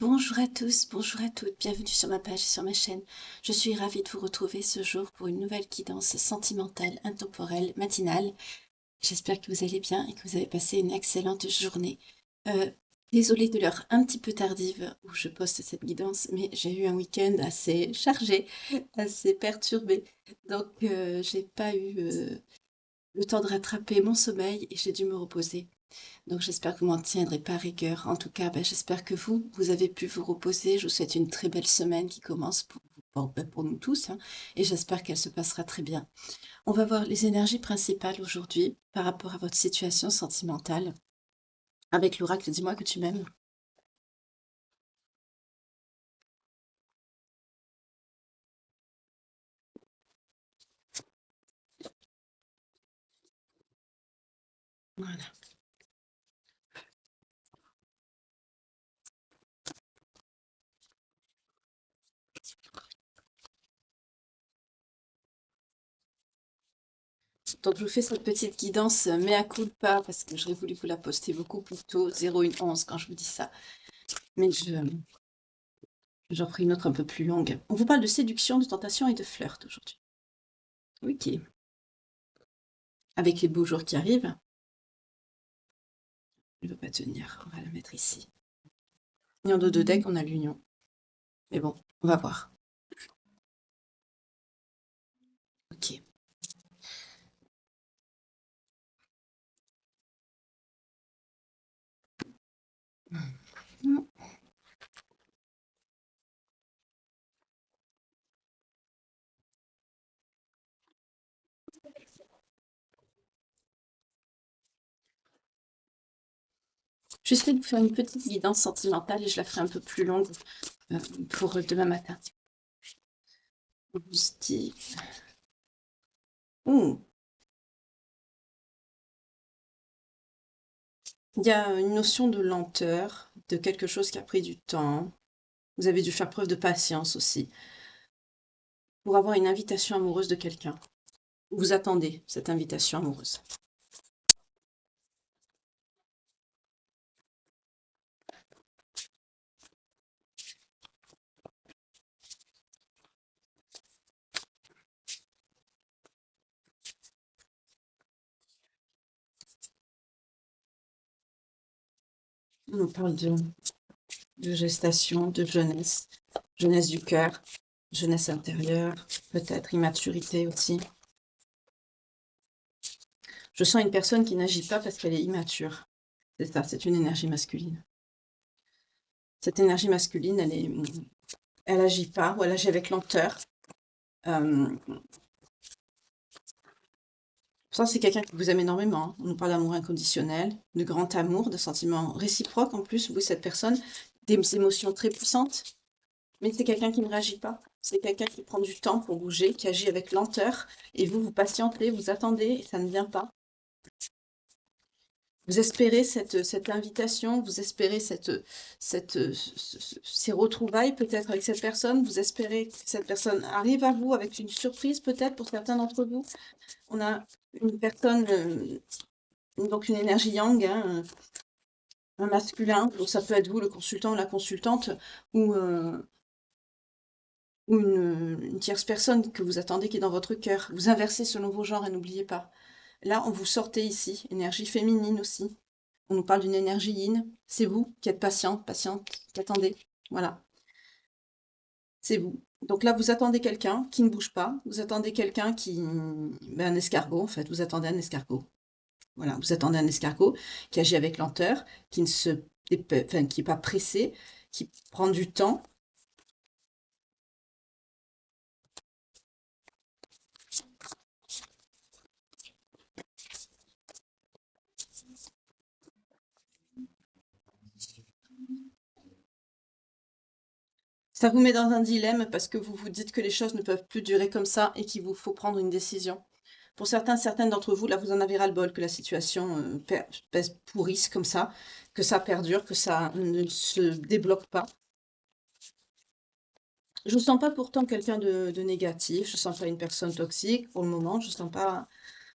Bonjour à tous, bonjour à toutes, bienvenue sur ma page et sur ma chaîne. Je suis ravie de vous retrouver ce jour pour une nouvelle guidance sentimentale, intemporelle, matinale. J'espère que vous allez bien et que vous avez passé une excellente journée. Euh, Désolée de l'heure un petit peu tardive où je poste cette guidance, mais j'ai eu un week-end assez chargé, assez perturbé. Donc j'ai pas eu le temps de rattraper mon sommeil et j'ai dû me reposer. Donc j'espère que vous m'en tiendrez pas rigueur. En tout cas, j'espère que vous avez pu vous reposer. Je vous souhaite une très belle semaine qui commence pour nous tous, hein, et j'espère qu'elle se passera très bien. On va voir les énergies principales aujourd'hui par rapport à votre situation sentimentale. Avec l'oracle, dis-moi que tu m'aimes. Voilà. Donc je vous fais cette petite guidance mea culpa parce que j'aurais voulu vous la poster beaucoup plus tôt, 0111 quand je vous dis ça. Mais j'en ferai une autre un peu plus longue. On vous parle de séduction, de tentation et de flirt aujourd'hui. Ok. Avec les beaux jours qui arrivent. Il ne veut pas tenir. On va la mettre ici. Et en dos de deck, on a l'union. Mais bon, on va voir. Ok. J'essaie de vous faire une petite guidance sentimentale et je la ferai un peu plus longue euh, pour demain matin. On se dit... Ouh. Il y a une notion de lenteur, de quelque chose qui a pris du temps. Vous avez dû faire preuve de patience aussi pour avoir une invitation amoureuse de quelqu'un. Vous attendez cette invitation amoureuse. On parle de gestation, de jeunesse, jeunesse du cœur, jeunesse intérieure, peut-être immaturité aussi. Je sens une personne qui n'agit pas parce qu'elle est immature. C'est ça, c'est une énergie masculine. Cette énergie masculine, elle agit pas, ou elle agit avec lenteur. Euh, Ça, c'est quelqu'un qui vous aime énormément, hein. On nous parle d'amour inconditionnel, de grand amour, de sentiments réciproques en plus, vous, cette personne, des émotions très puissantes. Mais c'est quelqu'un qui ne réagit pas. C'est quelqu'un qui prend du temps pour bouger, qui agit avec lenteur. Et vous, vous patientez, vous attendez, et ça ne vient pas. Vous espérez cette invitation, vous espérez ces retrouvailles peut-être avec cette personne, vous espérez que cette personne arrive à vous avec une surprise peut-être pour certains d'entre vous. On a une personne, donc une énergie yang, hein, un masculin, donc ça peut être vous le consultant ou la consultante, ou, une tierce personne que vous attendez qui est dans votre cœur. Vous inversez selon vos genres et n'oubliez pas. Là, on vous sortez ici, énergie féminine aussi. On nous parle d'une énergie yin. C'est vous qui êtes patiente, patiente, qui attendez. Voilà, c'est vous. Donc là, vous attendez quelqu'un qui ne bouge pas. Vous attendez quelqu'un qui... un escargot, en fait. Vous attendez un escargot. Voilà, vous attendez un escargot qui agit avec lenteur, qui ne se... Enfin, qui n'est pas pressé, qui prend du temps. Ça vous met dans un dilemme parce que vous vous dites que les choses ne peuvent plus durer comme ça et qu'il vous faut prendre une décision. Pour certaines d'entre vous, là, vous en avez ras-le-bol que la situation pourrisse comme ça, que ça perdure, que ça ne se débloque pas. Je ne sens pas pourtant quelqu'un de négatif, je ne sens pas une personne toxique pour le moment, je sens pas...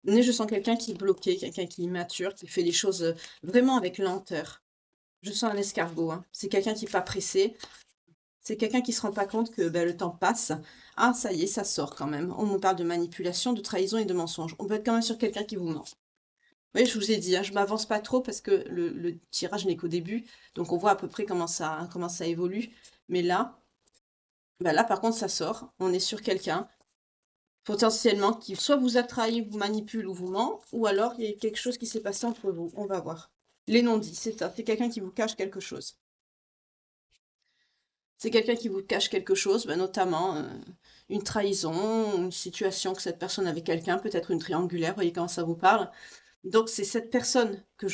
Mais je sens quelqu'un qui est bloqué, quelqu'un qui est immature, qui fait les choses vraiment avec lenteur. Je sens un escargot, hein. C'est quelqu'un qui n'est pas pressé. C'est quelqu'un qui se rend pas compte que le temps passe. Ah, ça y est, ça sort quand même. On me parle de manipulation, de trahison et de mensonge. On peut être quand même sur quelqu'un qui vous ment. Oui, je vous ai dit, hein, je m'avance pas trop parce que le tirage n'est qu'au début. Donc on voit à peu près comment ça évolue. Mais là, là par contre, ça sort. On est sur quelqu'un potentiellement qui soit vous a trahi, vous manipule ou vous ment, ou alors il y a quelque chose qui s'est passé entre vous. On va voir. Les non-dits, c'est ça. C'est quelqu'un qui vous cache quelque chose. C'est quelqu'un qui vous cache quelque chose, notamment une trahison, une situation que cette personne avait quelqu'un, peut-être une triangulaire, vous voyez comment ça vous parle. Donc c'est cette personne que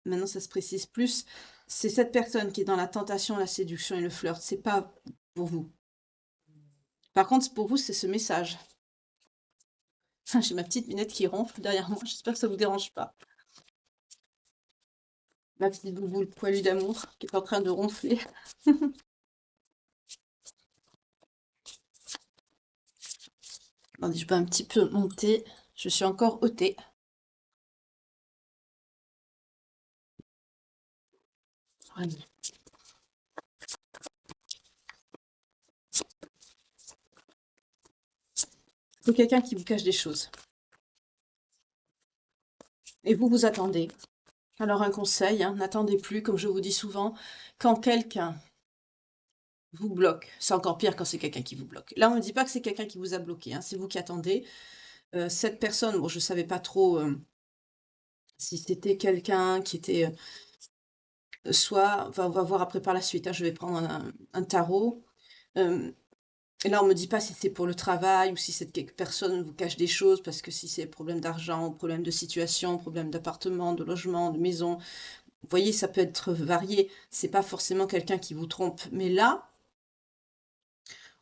maintenant ça se précise plus, c'est cette personne qui est dans la tentation, la séduction et le flirt, c'est pas pour vous. Par contre, pour vous, c'est ce message. J'ai ma petite minette qui ronfle derrière moi, j'espère que ça vous dérange pas. Ma petite bouboule poilue d'amour qui est en train de ronfler. Attendez, je peux un petit peu monter, je suis encore au thé. Voilà. C'est quelqu'un qui vous cache des choses. Et vous, vous attendez. Alors un conseil, hein, n'attendez plus, comme je vous dis souvent, quand quelqu'un vous bloque. C'est encore pire quand c'est quelqu'un qui vous bloque. Là, on ne dit pas que c'est quelqu'un qui vous a bloqué, hein, c'est vous qui attendez. Cette personne, bon, je ne savais pas trop si c'était quelqu'un qui était soit, enfin, on va voir après par la suite, hein, je vais prendre un tarot. Et là, on me dit pas si c'est pour le travail ou si cette personne vous cache des choses, parce que si c'est problème d'argent, problème de situation, problème d'appartement, de logement, de maison, vous voyez, ça peut être varié. C'est pas forcément quelqu'un qui vous trompe. Mais là,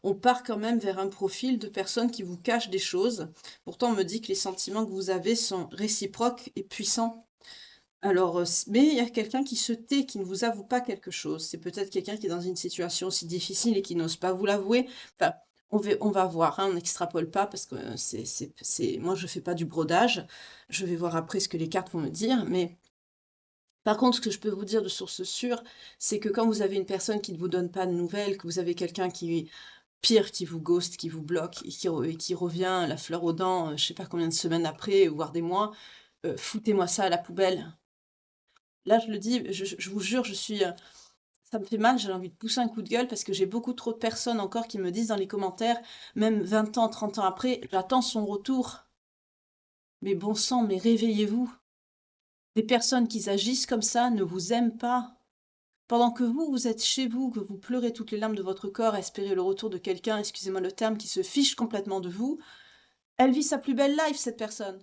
on part quand même vers un profil de personne qui vous cache des choses. Pourtant, on me dit que les sentiments que vous avez sont réciproques et puissants. Alors, mais il y a quelqu'un qui se tait, qui ne vous avoue pas quelque chose. C'est peut-être quelqu'un qui est dans une situation aussi difficile et qui n'ose pas vous l'avouer. Enfin, on va voir, hein, on n'extrapole pas parce que moi, je fais pas du brodage. Je vais voir après ce que les cartes vont me dire. Mais par contre, ce que je peux vous dire de source sûre, c'est que quand vous avez une personne qui ne vous donne pas de nouvelles, que vous avez quelqu'un qui pire, qui vous ghost, qui vous bloque et qui revient la fleur aux dents, je sais pas combien de semaines après, voire des mois, foutez-moi ça à la poubelle. Là, je le dis, je vous jure, ça me fait mal, j'ai envie de pousser un coup de gueule parce que j'ai beaucoup trop de personnes encore qui me disent dans les commentaires, même 20 ans, 30 ans après, j'attends son retour. Mais bon sang, mais réveillez-vous. Des personnes qui agissent comme ça ne vous aiment pas. Pendant que vous, vous êtes chez vous, que vous pleurez toutes les larmes de votre corps, à espérer le retour de quelqu'un, excusez-moi le terme, qui se fiche complètement de vous, elle vit sa plus belle life, cette personne.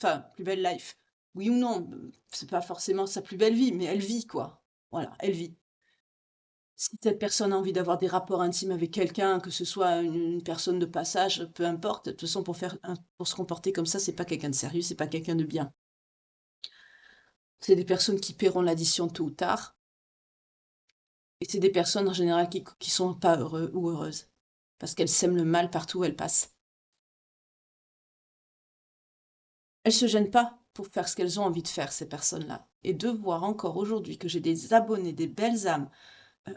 Enfin, plus belle life. Oui ou non, c'est pas forcément sa plus belle vie, mais elle vit, quoi. Voilà, elle vit. Si cette personne a envie d'avoir des rapports intimes avec quelqu'un, que ce soit une personne de passage, peu importe, de toute façon, pour se comporter comme ça, c'est pas quelqu'un de sérieux, c'est pas quelqu'un de bien. C'est des personnes qui paieront l'addition tôt ou tard, et c'est des personnes en général qui sont pas heureux ou heureuses, parce qu'elles sèment le mal partout où elles passent. Elles se gênent pas pour faire ce qu'elles ont envie de faire, ces personnes-là. Et de voir encore aujourd'hui que j'ai des abonnés, des belles âmes, euh,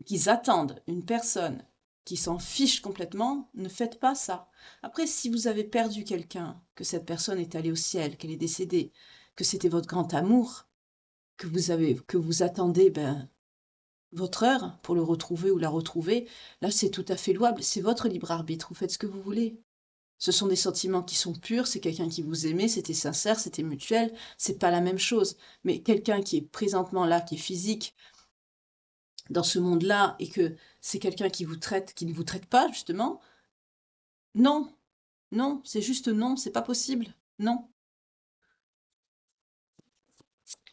qui attendent une personne qui s'en fiche complètement, ne faites pas ça. Après, si vous avez perdu quelqu'un, que cette personne est allée au ciel, qu'elle est décédée, que c'était votre grand amour, que vous attendez, votre heure pour le retrouver ou la retrouver, là, c'est tout à fait louable. C'est votre libre arbitre. Vous faites ce que vous voulez. Ce sont des sentiments qui sont purs, c'est quelqu'un qui vous aimait, c'était sincère, c'était mutuel, c'est pas la même chose. Mais quelqu'un qui est présentement là, qui est physique, dans ce monde-là, et que c'est quelqu'un qui vous traite, qui ne vous traite pas, justement, non, non, c'est juste non, c'est pas possible, non.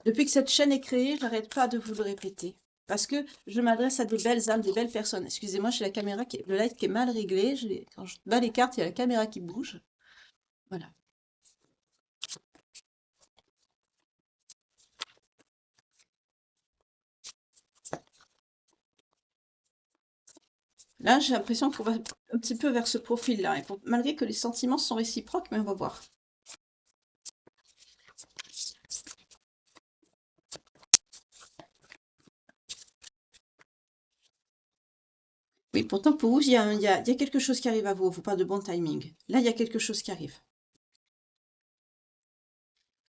Depuis que cette chaîne est créée, j'arrête pas de vous le répéter. Parce que je m'adresse à des belles âmes, des belles personnes. Excusez-moi, j'ai la caméra, le light qui est mal réglé. Quand je bats les cartes, il y a la caméra qui bouge. Voilà. Là, j'ai l'impression qu'on va un petit peu vers ce profil-là. Malgré que les sentiments sont réciproques, mais on va voir. Oui, pourtant pour vous, il y a quelque chose qui arrive à vous. On vous parle de bon timing. Là, il y a quelque chose qui arrive.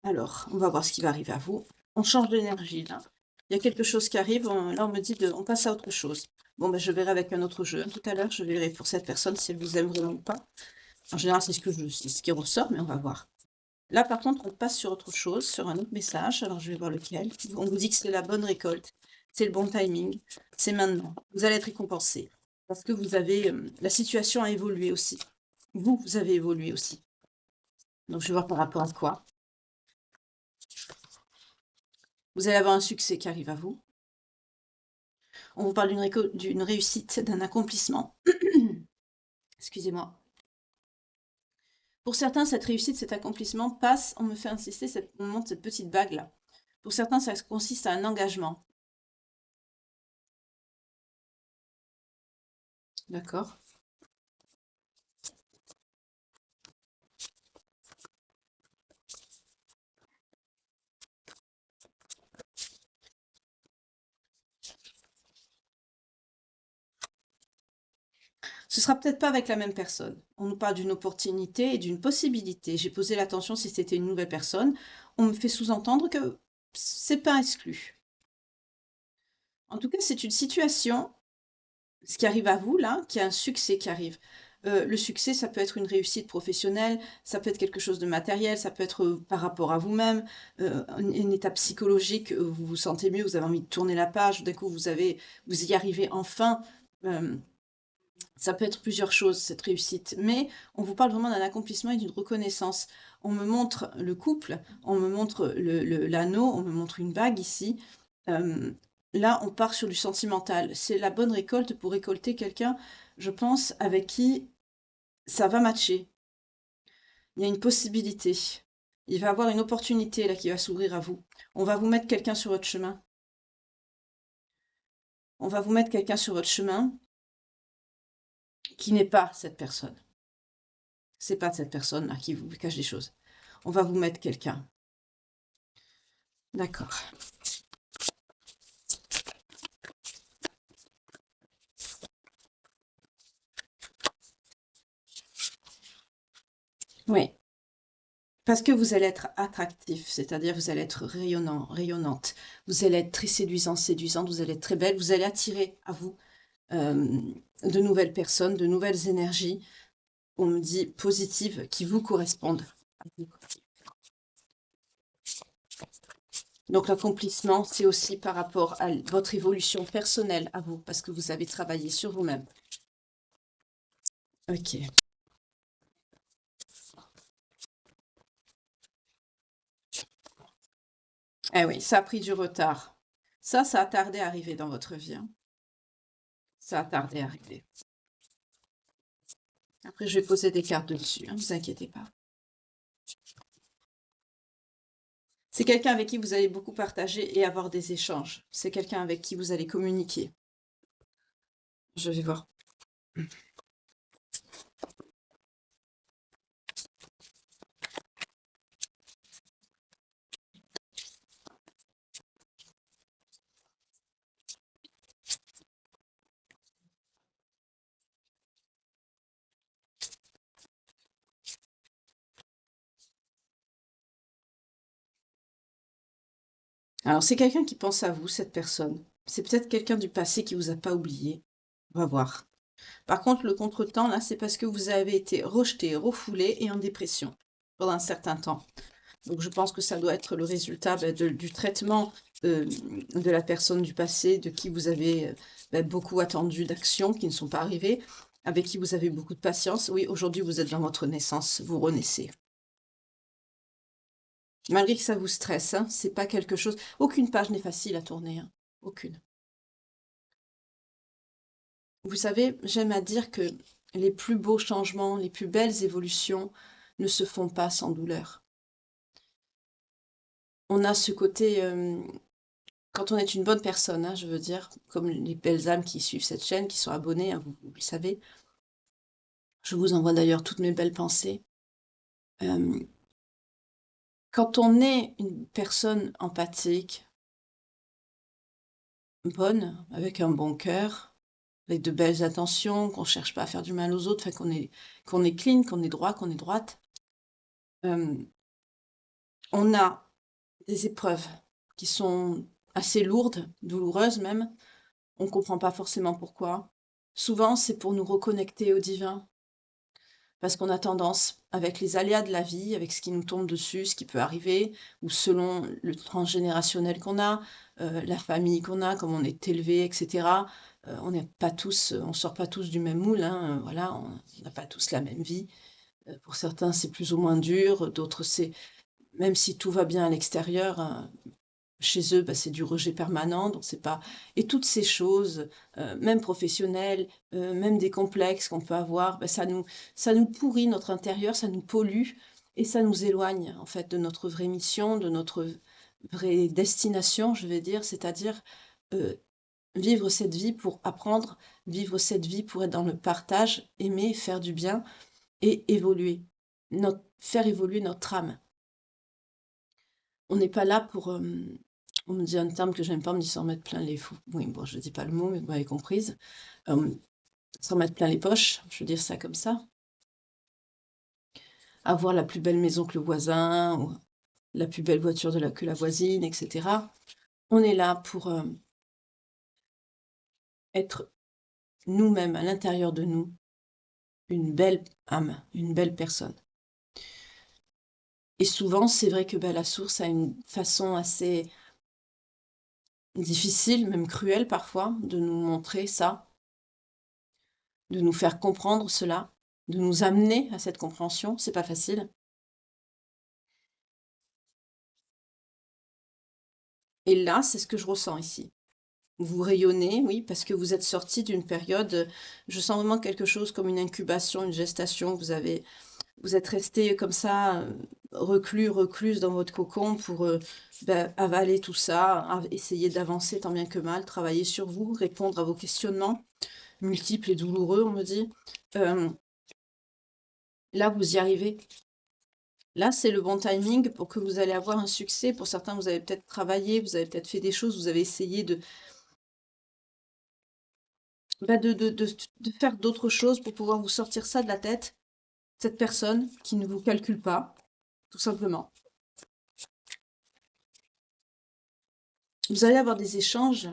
Alors, on va voir ce qui va arriver à vous. On change d'énergie là. Il y a quelque chose qui arrive. Là, on me dit on passe à autre chose. Bon, ben, je verrai avec un autre jeu. Tout à l'heure, je verrai pour cette personne si elle vous aime vraiment ou pas. En général, c'est ce qui ressort, mais on va voir. Là, par contre, on passe sur autre chose, sur un autre message. Alors, je vais voir lequel. On vous dit que c'est la bonne récolte. C'est le bon timing. C'est maintenant. Vous allez être récompensé. Parce que vous avez... la situation a évolué aussi. Vous avez évolué aussi. Donc, je vais voir par rapport à quoi. Vous allez avoir un succès qui arrive à vous. On vous parle d'une réussite, d'un accomplissement. Excusez-moi. Pour certains, cette réussite, cet accomplissement passe, on me fait insister, on montre cette petite bague-là. Pour certains, ça consiste à un engagement. D'accord? Ce sera peut-être pas avec la même personne. On nous parle d'une opportunité et d'une possibilité. J'ai posé l'attention si c'était une nouvelle personne. On me fait sous-entendre que c'est pas exclu. En tout cas, c'est une situation, ce qui arrive à vous là, qui a un succès qui arrive. Le succès, ça peut être une réussite professionnelle, ça peut être quelque chose de matériel, ça peut être par rapport à vous-même, une étape psychologique, vous vous sentez mieux, vous avez envie de tourner la page, d'un coup vous y arrivez enfin. Ça peut être plusieurs choses, cette réussite, mais on vous parle vraiment d'un accomplissement et d'une reconnaissance. On me montre le couple, on me montre l'anneau, on me montre une bague ici. Là, on part sur du sentimental. C'est la bonne récolte pour récolter quelqu'un, je pense, avec qui ça va matcher. Il y a une possibilité. Il va y avoir une opportunité là qui va s'ouvrir à vous. On va vous mettre quelqu'un sur votre chemin. On va vous mettre quelqu'un sur votre chemin qui n'est pas cette personne. C'est pas cette personne à qui vous cache des choses. On va vous mettre quelqu'un. D'accord. Oui. Parce que vous allez être attractif, c'est-à-dire vous allez être rayonnant, rayonnante. Vous allez être très séduisant, séduisante, vous allez être très belle. Vous allez attirer à vous de nouvelles personnes, de nouvelles énergies, on me dit positives, qui vous correspondent. Donc l'accomplissement, c'est aussi par rapport à votre évolution personnelle à vous, parce que vous avez travaillé sur vous-même. Ok. Eh oui, ça a pris du retard. Ça a tardé à arriver dans votre vie, hein. Ça a tardé à arriver. Après, je vais poser des cartes dessus, hein, vous inquiétez pas. C'est quelqu'un avec qui vous allez beaucoup partager et avoir des échanges. C'est quelqu'un avec qui vous allez communiquer. Je vais voir. Alors, c'est quelqu'un qui pense à vous, cette personne. C'est peut-être quelqu'un du passé qui vous a pas oublié. On va voir. Par contre, le contretemps, là, c'est parce que vous avez été rejeté, refoulé et en dépression pendant un certain temps. Donc, je pense que ça doit être le résultat du traitement de la personne du passé, de qui vous avez beaucoup attendu d'actions qui ne sont pas arrivées, avec qui vous avez beaucoup de patience. Oui, aujourd'hui, vous êtes dans votre naissance, vous renaissez. Malgré que ça vous stresse, hein, c'est pas quelque chose... Aucune page n'est facile à tourner, hein, aucune. Vous savez, j'aime à dire que les plus beaux changements, les plus belles évolutions ne se font pas sans douleur. On a ce côté, quand on est une bonne personne, hein, je veux dire, comme les belles âmes qui suivent cette chaîne, qui sont abonnées, hein, vous le savez. Je vous envoie d'ailleurs toutes mes belles pensées. Quand on est une personne empathique, bonne, avec un bon cœur, avec de belles intentions, qu'on cherche pas à faire du mal aux autres, enfin qu'on est clean, qu'on est droit, qu'on est droite. On a des épreuves qui sont assez lourdes, douloureuses même. On comprend pas forcément pourquoi. Souvent, c'est pour nous reconnecter au divin, parce qu'on a tendance, avec les aléas de la vie, avec ce qui nous tombe dessus, ce qui peut arriver, ou selon le transgénérationnel qu'on a, la famille qu'on a, comme on est élevé, etc. On n'est pas tous, on sort pas tous du même moule, hein, voilà, on n'a pas tous la même vie. Pour certains, c'est plus ou moins dur, d'autres, c'est même si tout va bien à l'extérieur, chez eux, bah, c'est du rejet permanent, donc c'est pas et toutes ces choses, même professionnelles, même des complexes qu'on peut avoir, bah, ça nous pourrit notre intérieur, ça nous pollue et ça nous éloigne, en fait, de notre vraie mission, de notre vraie destination, je vais dire. C'est-à-dire, heu, vivre cette vie pour apprendre, vivre cette vie pour être dans le partage, aimer, faire du bien et évoluer. Faire évoluer notre âme. On n'est pas là pour, on me dit un terme que j'aime pas, on me dit s'en mettre plein les fous. Oui, bon, je dis pas le mot, mais vous m'avez comprise. S'en mettre plein les poches, je veux dire ça comme ça. Avoir la plus belle maison que le voisin, ou la plus belle voiture que la voisine, etc. On est là pour être nous-mêmes, à l'intérieur de nous, une belle âme, une belle personne. Et souvent, c'est vrai que bah, la source a une façon assez difficile, même cruelle parfois, de nous montrer ça, de nous faire comprendre cela, de nous amener à cette compréhension. C'est pas facile. Et là, c'est ce que je ressens ici. Vous rayonnez, oui, parce que vous êtes sorti d'une période, je sens vraiment quelque chose comme une incubation, une gestation. Vous êtes resté comme ça, recluse dans votre cocon pour avaler tout ça, essayer d'avancer tant bien que mal, travailler sur vous, répondre à vos questionnements multiples et douloureux, on me dit. Euh, Là, vous y arrivez. Là, c'est le bon timing pour que vous allez avoir un succès. Pour certains, vous avez peut-être travaillé, vous avez peut-être fait des choses, vous avez essayé bah, de faire d'autres choses pour pouvoir vous sortir ça de la tête. Cette personne qui ne vous calcule pas, tout simplement. Vous allez avoir des échanges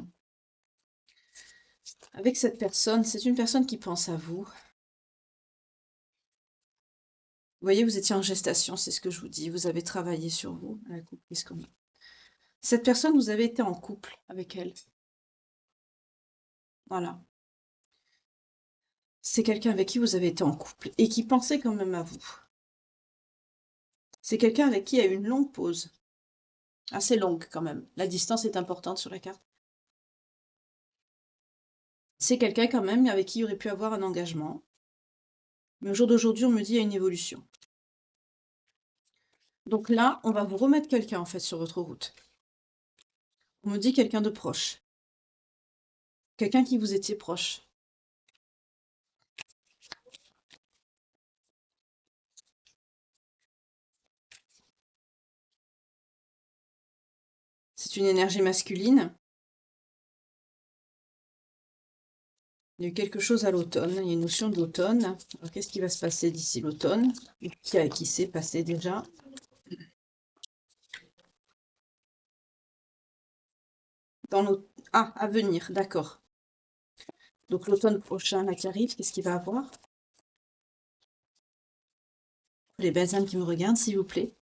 avec cette personne. C'est une personne qui pense à vous. Vous voyez, vous étiez en gestation, c'est ce que je vous dis. Vous avez travaillé sur vous. Cette personne, vous avez été en couple avec elle. Voilà. C'est quelqu'un avec qui vous avez été en couple et qui pensait quand même à vous. C'est quelqu'un avec qui il y a eu une longue pause. Assez longue quand même. La distance est importante sur la carte. C'est quelqu'un quand même avec qui il aurait pu avoir un engagement. Mais au jour d'aujourd'hui, on me dit il y a une évolution. Donc là, on va vous remettre quelqu'un en fait sur votre route. On me dit quelqu'un de proche. Quelqu'un qui vous étiez proche. C'est une énergie masculine. Il y a eu quelque chose à l'automne. Il y a une notion d'automne. Alors qu'est-ce qui va se passer d'ici l'automne? Qui s'est passé déjà? Ah, à venir, d'accord. Donc l'automne prochain, là qui arrive, qu'est-ce qu'il va avoir? Les belles âmes qui me regardent, s'il vous plaît.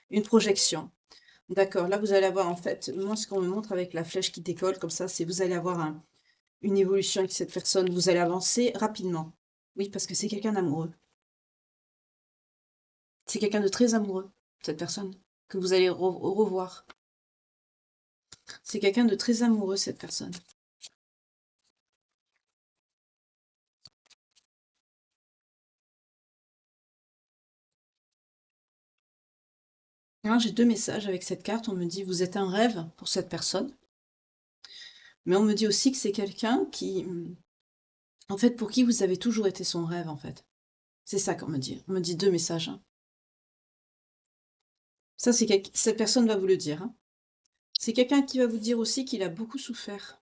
Une projection. D'accord, là vous allez avoir en fait, moi ce qu'on me montre avec la flèche qui décolle comme ça, c'est vous allez avoir une évolution avec cette personne, vous allez avancer rapidement. Oui, parce que c'est quelqu'un d'amoureux. C'est quelqu'un de très amoureux, cette personne, que vous allez revoir. C'est quelqu'un de très amoureux, cette personne. Alors, j'ai deux messages avec cette carte. On me dit, vous êtes un rêve pour cette personne. Mais on me dit aussi que c'est quelqu'un qui, en fait, pour qui vous avez toujours été son rêve, en fait. C'est ça qu'on me dit. On me dit deux messages, hein. Ça, cette personne va vous le dire, hein. C'est quelqu'un qui va vous dire aussi qu'il a beaucoup souffert.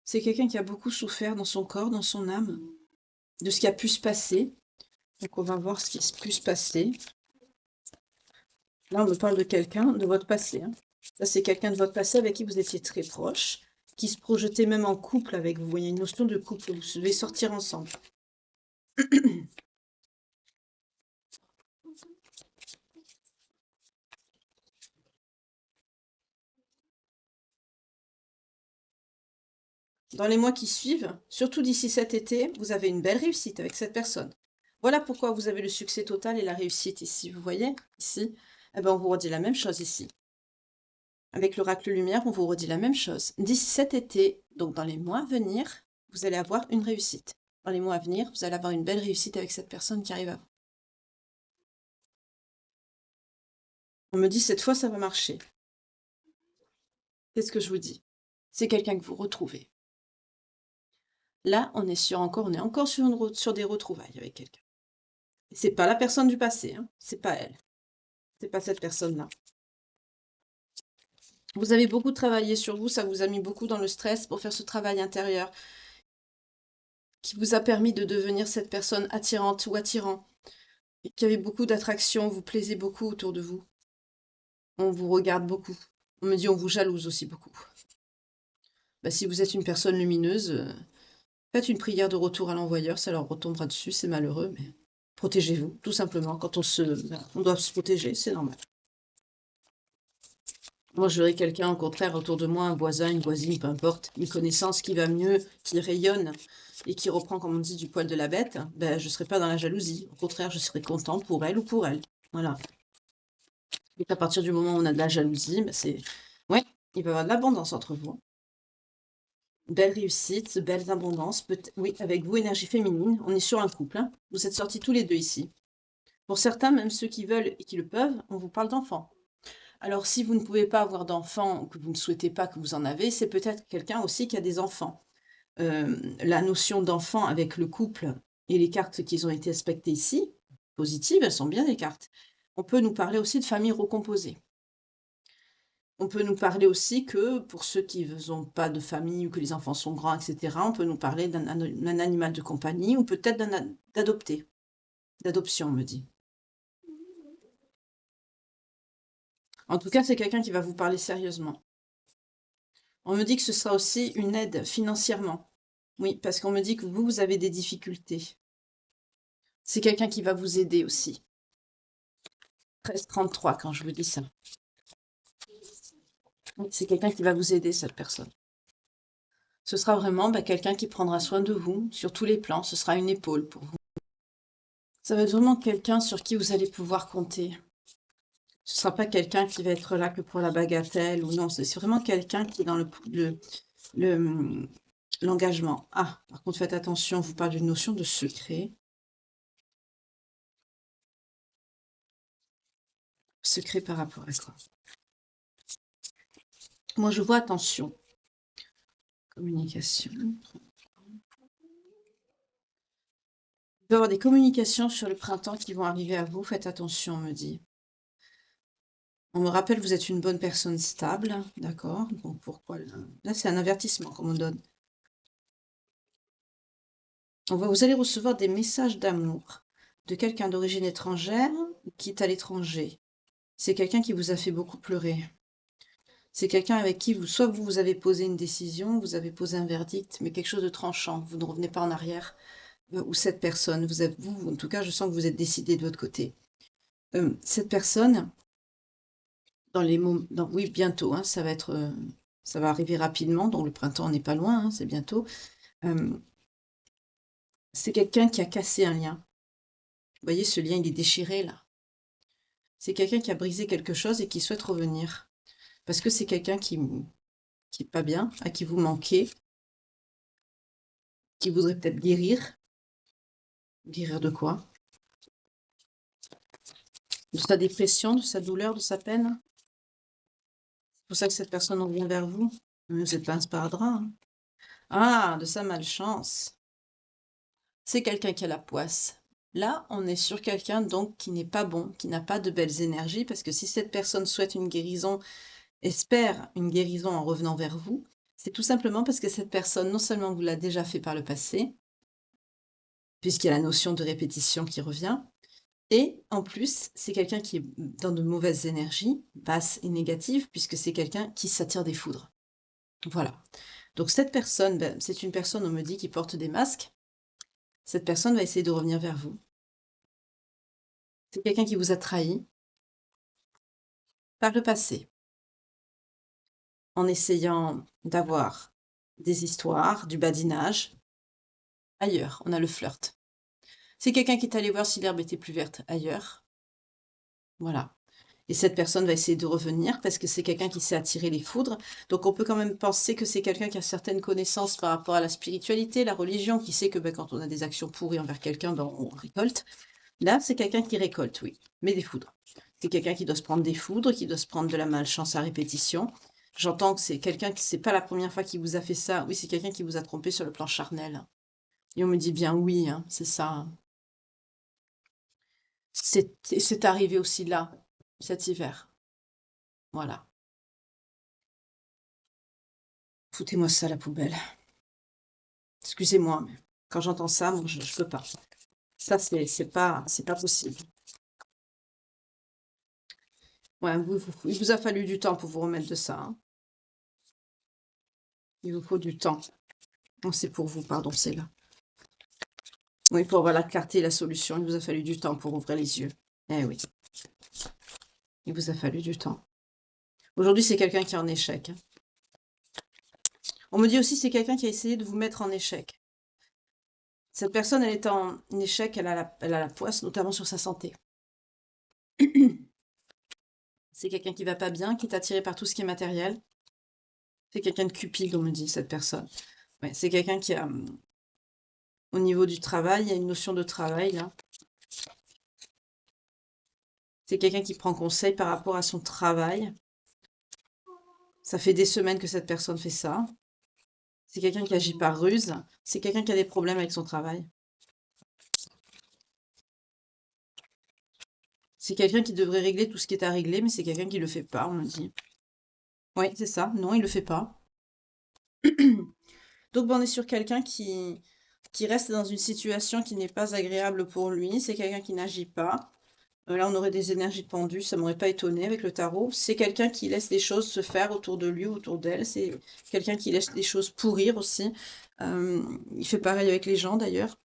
C'est quelqu'un qui a beaucoup souffert dans son corps, dans son âme, de ce qui a pu se passer. Donc on va voir ce qui a pu se passer. Là, on me parle de quelqu'un de votre passé, hein. Ça, c'est quelqu'un de votre passé avec qui vous étiez très proche, qui se projetait même en couple avec vous. Il y a une notion de couple, vous devez sortir ensemble. Dans les mois qui suivent, surtout d'ici cet été, vous avez une belle réussite avec cette personne. Voilà pourquoi vous avez le succès total et la réussite ici. Vous voyez, ici, eh ben, on vous redit la même chose ici. Avec l'oracle lumière, on vous redit la même chose. D'ici cet été, donc dans les mois à venir, vous allez avoir une réussite. Dans les mois à venir, vous allez avoir une belle réussite avec cette personne qui arrive à vous. On me dit, cette fois, ça va marcher. Qu'est-ce que je vous dis? C'est quelqu'un que vous retrouvez. Là, on est encore sur des retrouvailles avec quelqu'un. C'est pas la personne du passé, hein. C'est pas elle. C'est pas cette personne-là. Vous avez beaucoup travaillé sur vous, ça vous a mis beaucoup dans le stress pour faire ce travail intérieur qui vous a permis de devenir cette personne attirante ou attirant, et qui avait beaucoup d'attraction, vous plaisez beaucoup autour de vous. On vous regarde beaucoup. On me dit on vous jalouse aussi beaucoup. Bah, si vous êtes une personne lumineuse, faites une prière de retour à l'envoyeur, ça leur retombera dessus, c'est malheureux, mais protégez-vous, tout simplement. Quand on doit se protéger, c'est normal. Moi, je verrais quelqu'un, au contraire, autour de moi, un voisin, une voisine, peu importe, une connaissance qui va mieux, qui rayonne et qui reprend, comme on dit, du poil de la bête, ben, je ne serais pas dans la jalousie. Au contraire, je serais content pour elle ou pour elle. Voilà. Et à partir du moment où on a de la jalousie, ben c'est... Ouais, il va y avoir de l'abondance entre vous. Belle réussite, belles abondances. Oui, avec vous, énergie féminine, on est sur un couple, hein. Vous êtes sortis tous les deux ici. Pour certains, même ceux qui veulent et qui le peuvent, on vous parle d'enfants. Alors, si vous ne pouvez pas avoir d'enfants ou que vous ne souhaitez pas que vous en avez, c'est peut-être quelqu'un aussi qui a des enfants. La notion d'enfant avec le couple et les cartes qui ont été aspectées ici, positives, elles sont bien les cartes. On peut nous parler aussi de famille recomposée. On peut nous parler aussi que, pour ceux qui n'ont pas de famille ou que les enfants sont grands, etc., on peut nous parler d'un animal de compagnie ou peut-être d'adopter. D'adoption, on me dit. En tout cas, c'est quelqu'un qui va vous parler sérieusement. On me dit que ce sera aussi une aide financièrement. Oui, parce qu'on me dit que vous avez des difficultés. C'est quelqu'un qui va vous aider aussi. 1333 quand je vous dis ça. C'est quelqu'un qui va vous aider, cette personne. Ce sera vraiment quelqu'un qui prendra soin de vous sur tous les plans. Ce sera une épaule pour vous. Ça va être vraiment quelqu'un sur qui vous allez pouvoir compter. Ce ne sera pas quelqu'un qui va être là que pour la bagatelle ou non. C'est vraiment quelqu'un qui est dans l'engagement. Ah, par contre, faites attention, on vous parle d'une notion de secret. Secret par rapport à quoi? Moi, je vois attention. Communication. Il va y avoir des communications sur le printemps qui vont arriver à vous. Faites attention, on me dit. On me rappelle, vous êtes une bonne personne stable, d'accord? Donc pourquoi là, c'est un avertissement qu'on me donne. Vous allez recevoir des messages d'amour de quelqu'un d'origine étrangère qui est à l'étranger. C'est quelqu'un qui vous a fait beaucoup pleurer. C'est quelqu'un avec qui soit vous avez posé une décision, vous avez posé un verdict, mais quelque chose de tranchant. Vous ne revenez pas en arrière. Ou cette personne, vous, en tout cas, je sens que vous êtes décidé de votre côté. Cette personne, oui, bientôt, hein, ça va arriver rapidement, donc le printemps n'est pas loin, hein, c'est bientôt. C'est quelqu'un qui a cassé un lien. Vous voyez, ce lien, il est déchiré, là. C'est quelqu'un qui a brisé quelque chose et qui souhaite revenir. Parce que c'est quelqu'un qui est pas bien, à qui vous manquez, qui voudrait peut-être guérir. Guérir de quoi? De sa dépression, de sa douleur, de sa peine. C'est pour ça que cette personne revient vers vous. Vous n'êtes pas un sparadrap, hein. Ah, de sa malchance. C'est quelqu'un qui a la poisse. Là, on est sur quelqu'un donc qui n'est pas bon, qui n'a pas de belles énergies, parce que si cette personne souhaite une guérison, espère une guérison en revenant vers vous, C'est tout simplement parce que cette personne, non seulement vous l'a déjà fait par le passé, puisqu'il y a la notion de répétition qui revient, et en plus, c'est quelqu'un qui est dans de mauvaises énergies, basses et négatives, puisque c'est quelqu'un qui s'attire des foudres. Voilà. Donc cette personne, ben, c'est une personne, on me dit, qui porte des masques. Cette personne va essayer de revenir vers vous. C'est quelqu'un qui vous a trahi par le passé, en essayant d'avoir des histoires, du badinage. Ailleurs, on a le flirt. C'est quelqu'un qui est allé voir si l'herbe était plus verte ailleurs. Voilà. Et cette personne va essayer de revenir parce que c'est quelqu'un qui sait attirer les foudres. Donc on peut quand même penser que c'est quelqu'un qui a certaines connaissances par rapport à la spiritualité, la religion, qui sait que ben, quand on a des actions pourries envers quelqu'un, ben, on récolte. Là, c'est quelqu'un qui récolte, oui, mais des foudres. C'est quelqu'un qui doit se prendre des foudres, qui doit se prendre de la malchance à répétition. J'entends que c'est quelqu'un qui, c'est pas la première fois qu'il vous a fait ça. Oui, c'est quelqu'un qui vous a trompé sur le plan charnel. Et on me dit bien oui, hein, c'est ça, hein. C'est arrivé aussi là, cet hiver. Voilà. Foutez-moi ça à la poubelle. Excusez-moi, mais quand j'entends ça, moi, je peux pas. Ça, c'est pas possible. Ouais, il vous a fallu du temps pour vous remettre de ça, hein. Il vous faut du temps. Non, c'est pour vous, pardon, c'est là. Oui, pour avoir la clarté et la solution, il vous a fallu du temps pour ouvrir les yeux. Eh oui, il vous a fallu du temps. Aujourd'hui, c'est quelqu'un qui est en échec, hein. On me dit aussi c'est quelqu'un qui a essayé de vous mettre en échec. Cette personne, elle est en échec, elle a la poisse, notamment sur sa santé. C'est quelqu'un qui va pas bien, qui est attiré par tout ce qui est matériel. C'est quelqu'un de cupide, on me dit, cette personne. Ouais, c'est quelqu'un qui a, au niveau du travail, il y a une notion de travail, là. C'est quelqu'un qui prend conseil par rapport à son travail. Ça fait des semaines que cette personne fait ça. C'est quelqu'un qui agit par ruse. C'est quelqu'un qui a des problèmes avec son travail. C'est quelqu'un qui devrait régler tout ce qui est à régler, mais c'est quelqu'un qui le fait pas, on me dit. Oui, c'est ça. Non, il le fait pas. Donc, ben, on est sur quelqu'un qui reste dans une situation qui n'est pas agréable pour lui. C'est quelqu'un qui n'agit pas. Là, on aurait des énergies de pendu, ça m'aurait pas étonné avec le tarot. C'est quelqu'un qui laisse les choses se faire autour de lui, autour d'elle. C'est quelqu'un qui laisse les choses pourrir aussi. Il fait pareil avec les gens d'ailleurs.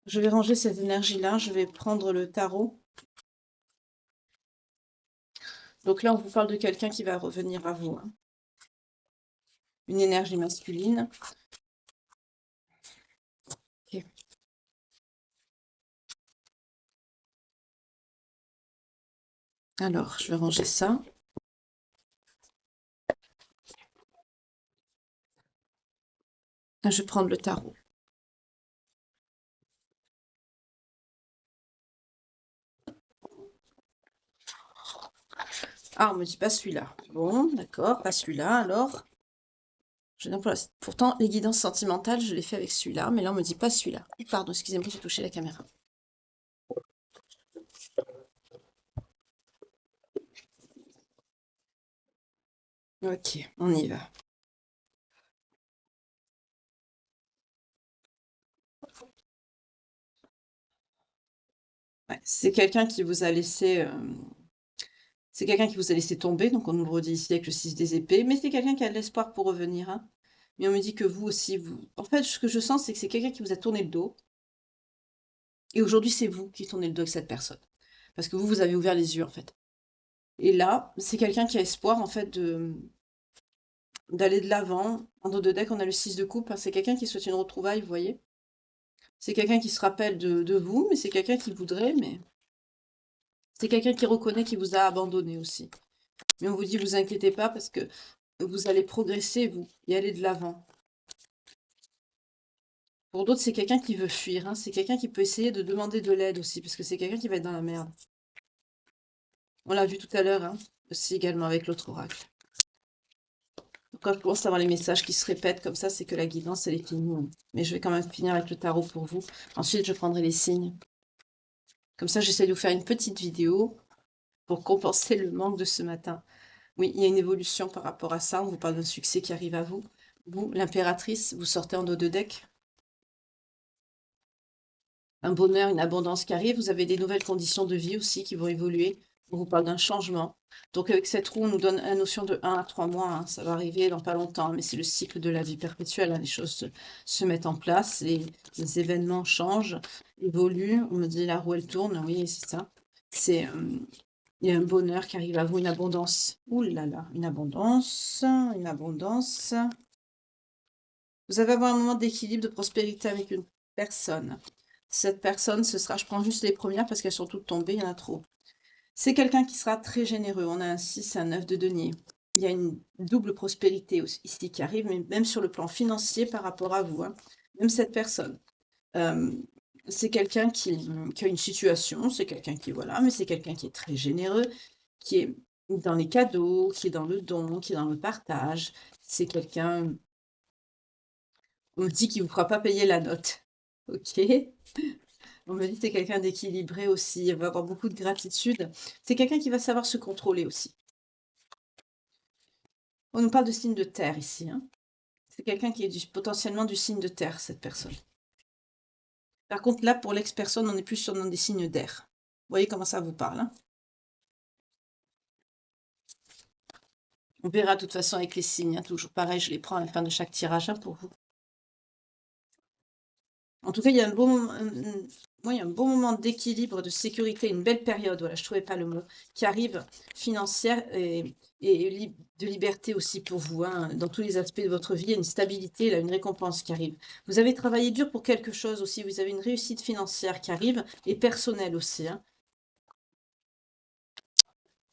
Je vais ranger cette énergie-là, je vais prendre le tarot. Donc là, on vous parle de quelqu'un qui va revenir à vous, hein. Une énergie masculine. Ok. Alors, je vais ranger ça. Je vais prendre le tarot. Ah, on me dit pas celui-là. Bon, d'accord, pas celui-là, alors. Pourtant, les guidances sentimentales, je les fais avec celui-là, mais là, on me dit pas celui-là. Pardon, excusez-moi, j'ai touché la caméra. Ok, on y va. Ouais, c'est quelqu'un qui vous a laissé... c'est quelqu'un qui vous a laissé tomber, donc on nous le redit ici avec le 6 des épées, mais c'est quelqu'un qui a de l'espoir pour revenir, hein. Mais on me dit que vous aussi, vous... En fait, ce que je sens, c'est que c'est quelqu'un qui vous a tourné le dos, et aujourd'hui, c'est vous qui tournez le dos avec cette personne. Parce que vous, vous avez ouvert les yeux, en fait. Et là, c'est quelqu'un qui a espoir, en fait, d'aller de l'avant. En dos de deck, on a le 6 de coupe, hein. C'est quelqu'un qui souhaite une retrouvaille, vous voyez. C'est quelqu'un qui se rappelle de vous, mais c'est quelqu'un qui voudrait, mais... C'est quelqu'un qui reconnaît qu'il vous a abandonné aussi. Mais on vous dit, vous inquiétez pas, parce que vous allez progresser, vous, et aller de l'avant. Pour d'autres, c'est quelqu'un qui veut fuir, hein. C'est quelqu'un qui peut essayer de demander de l'aide aussi, parce que c'est quelqu'un qui va être dans la merde. On l'a vu tout à l'heure, hein, aussi également avec l'autre oracle. Donc, quand je commence à avoir les messages qui se répètent comme ça, c'est que la guidance, elle est finie, hein. Mais je vais quand même finir avec le tarot pour vous. Ensuite, je prendrai les signes. Comme ça, j'essaie de vous faire une petite vidéo pour compenser le manque de ce matin. Oui, il y a une évolution par rapport à ça. On vous parle d'un succès qui arrive à vous. Vous, l'impératrice, vous sortez en dos de deck. Un bonheur, une abondance qui arrive. Vous avez des nouvelles conditions de vie aussi qui vont évoluer. On vous parle d'un changement. Donc avec cette roue, on nous donne la notion de 1 à 3 mois. Hein. Ça va arriver dans pas longtemps, mais c'est le cycle de la vie perpétuelle. Hein. Les choses se mettent en place, les événements changent, évoluent. On me dit la roue, elle tourne. Oui, c'est ça. C'est il y a un bonheur qui arrive à vous, une abondance. Ouh là là, une abondance, une abondance. Vous allez avoir un moment d'équilibre, de prospérité avec une personne. Cette personne, ce sera, je prends juste les premières parce qu'elles sont toutes tombées, il y en a trop. C'est quelqu'un qui sera très généreux. On a un 6 et un 9 de denier. Il y a une double prospérité ici qui arrive, mais même sur le plan financier par rapport à vous. Hein. Même cette personne. Euh, c'est quelqu'un qui a une situation, c'est quelqu'un qui, voilà, mais c'est quelqu'un qui est très généreux, qui est dans les cadeaux, qui est dans le don, qui est dans le partage. C'est quelqu'un, on me dit qu'il ne vous fera pas payer la note. Ok. On me dit que c'est quelqu'un d'équilibré aussi, il va avoir beaucoup de gratitude. C'est quelqu'un qui va savoir se contrôler aussi. On nous parle de signe de terre ici. Hein. C'est quelqu'un qui est potentiellement du signe de terre, cette personne. Par contre, là, pour l'ex-personne, on est plus sur des signes d'air. Vous voyez comment ça vous parle. Hein. On verra de toute façon avec les signes. Hein. Toujours pareil, je les prends à la fin de chaque tirage hein, pour vous. En tout cas, il y a un bon moment, il y a un bon moment d'équilibre, de sécurité, une belle période, voilà, je ne trouvais pas le mot, qui arrive financière et de liberté aussi pour vous, hein, dans tous les aspects de votre vie, il y a une stabilité, là, une récompense qui arrive. Vous avez travaillé dur pour quelque chose aussi, vous avez une réussite financière qui arrive et personnelle aussi. Hein.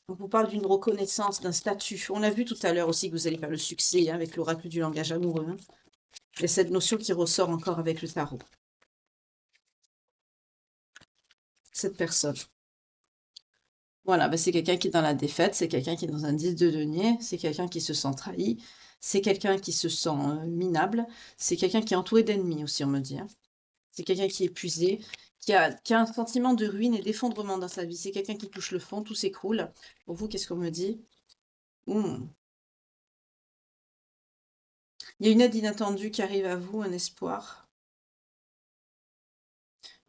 On vous parle d'une reconnaissance, d'un statut. On a vu tout à l'heure aussi que vous allez faire le succès hein, avec l'oracle du langage amoureux. Hein. Il y a cette notion qui ressort encore avec le tarot. Cette personne. Voilà, bah, c'est quelqu'un qui est dans la défaite, c'est quelqu'un qui est dans un 10 de denier, c'est quelqu'un qui se sent trahi, c'est quelqu'un qui se sent minable, c'est quelqu'un qui est entouré d'ennemis aussi, on me dit. Hein. C'est quelqu'un qui est épuisé, qui a un sentiment de ruine et d'effondrement dans sa vie. C'est quelqu'un qui touche le fond, tout s'écroule. Pour vous, qu'est-ce qu'on me dit? Il y a une aide inattendue qui arrive à vous, un espoir.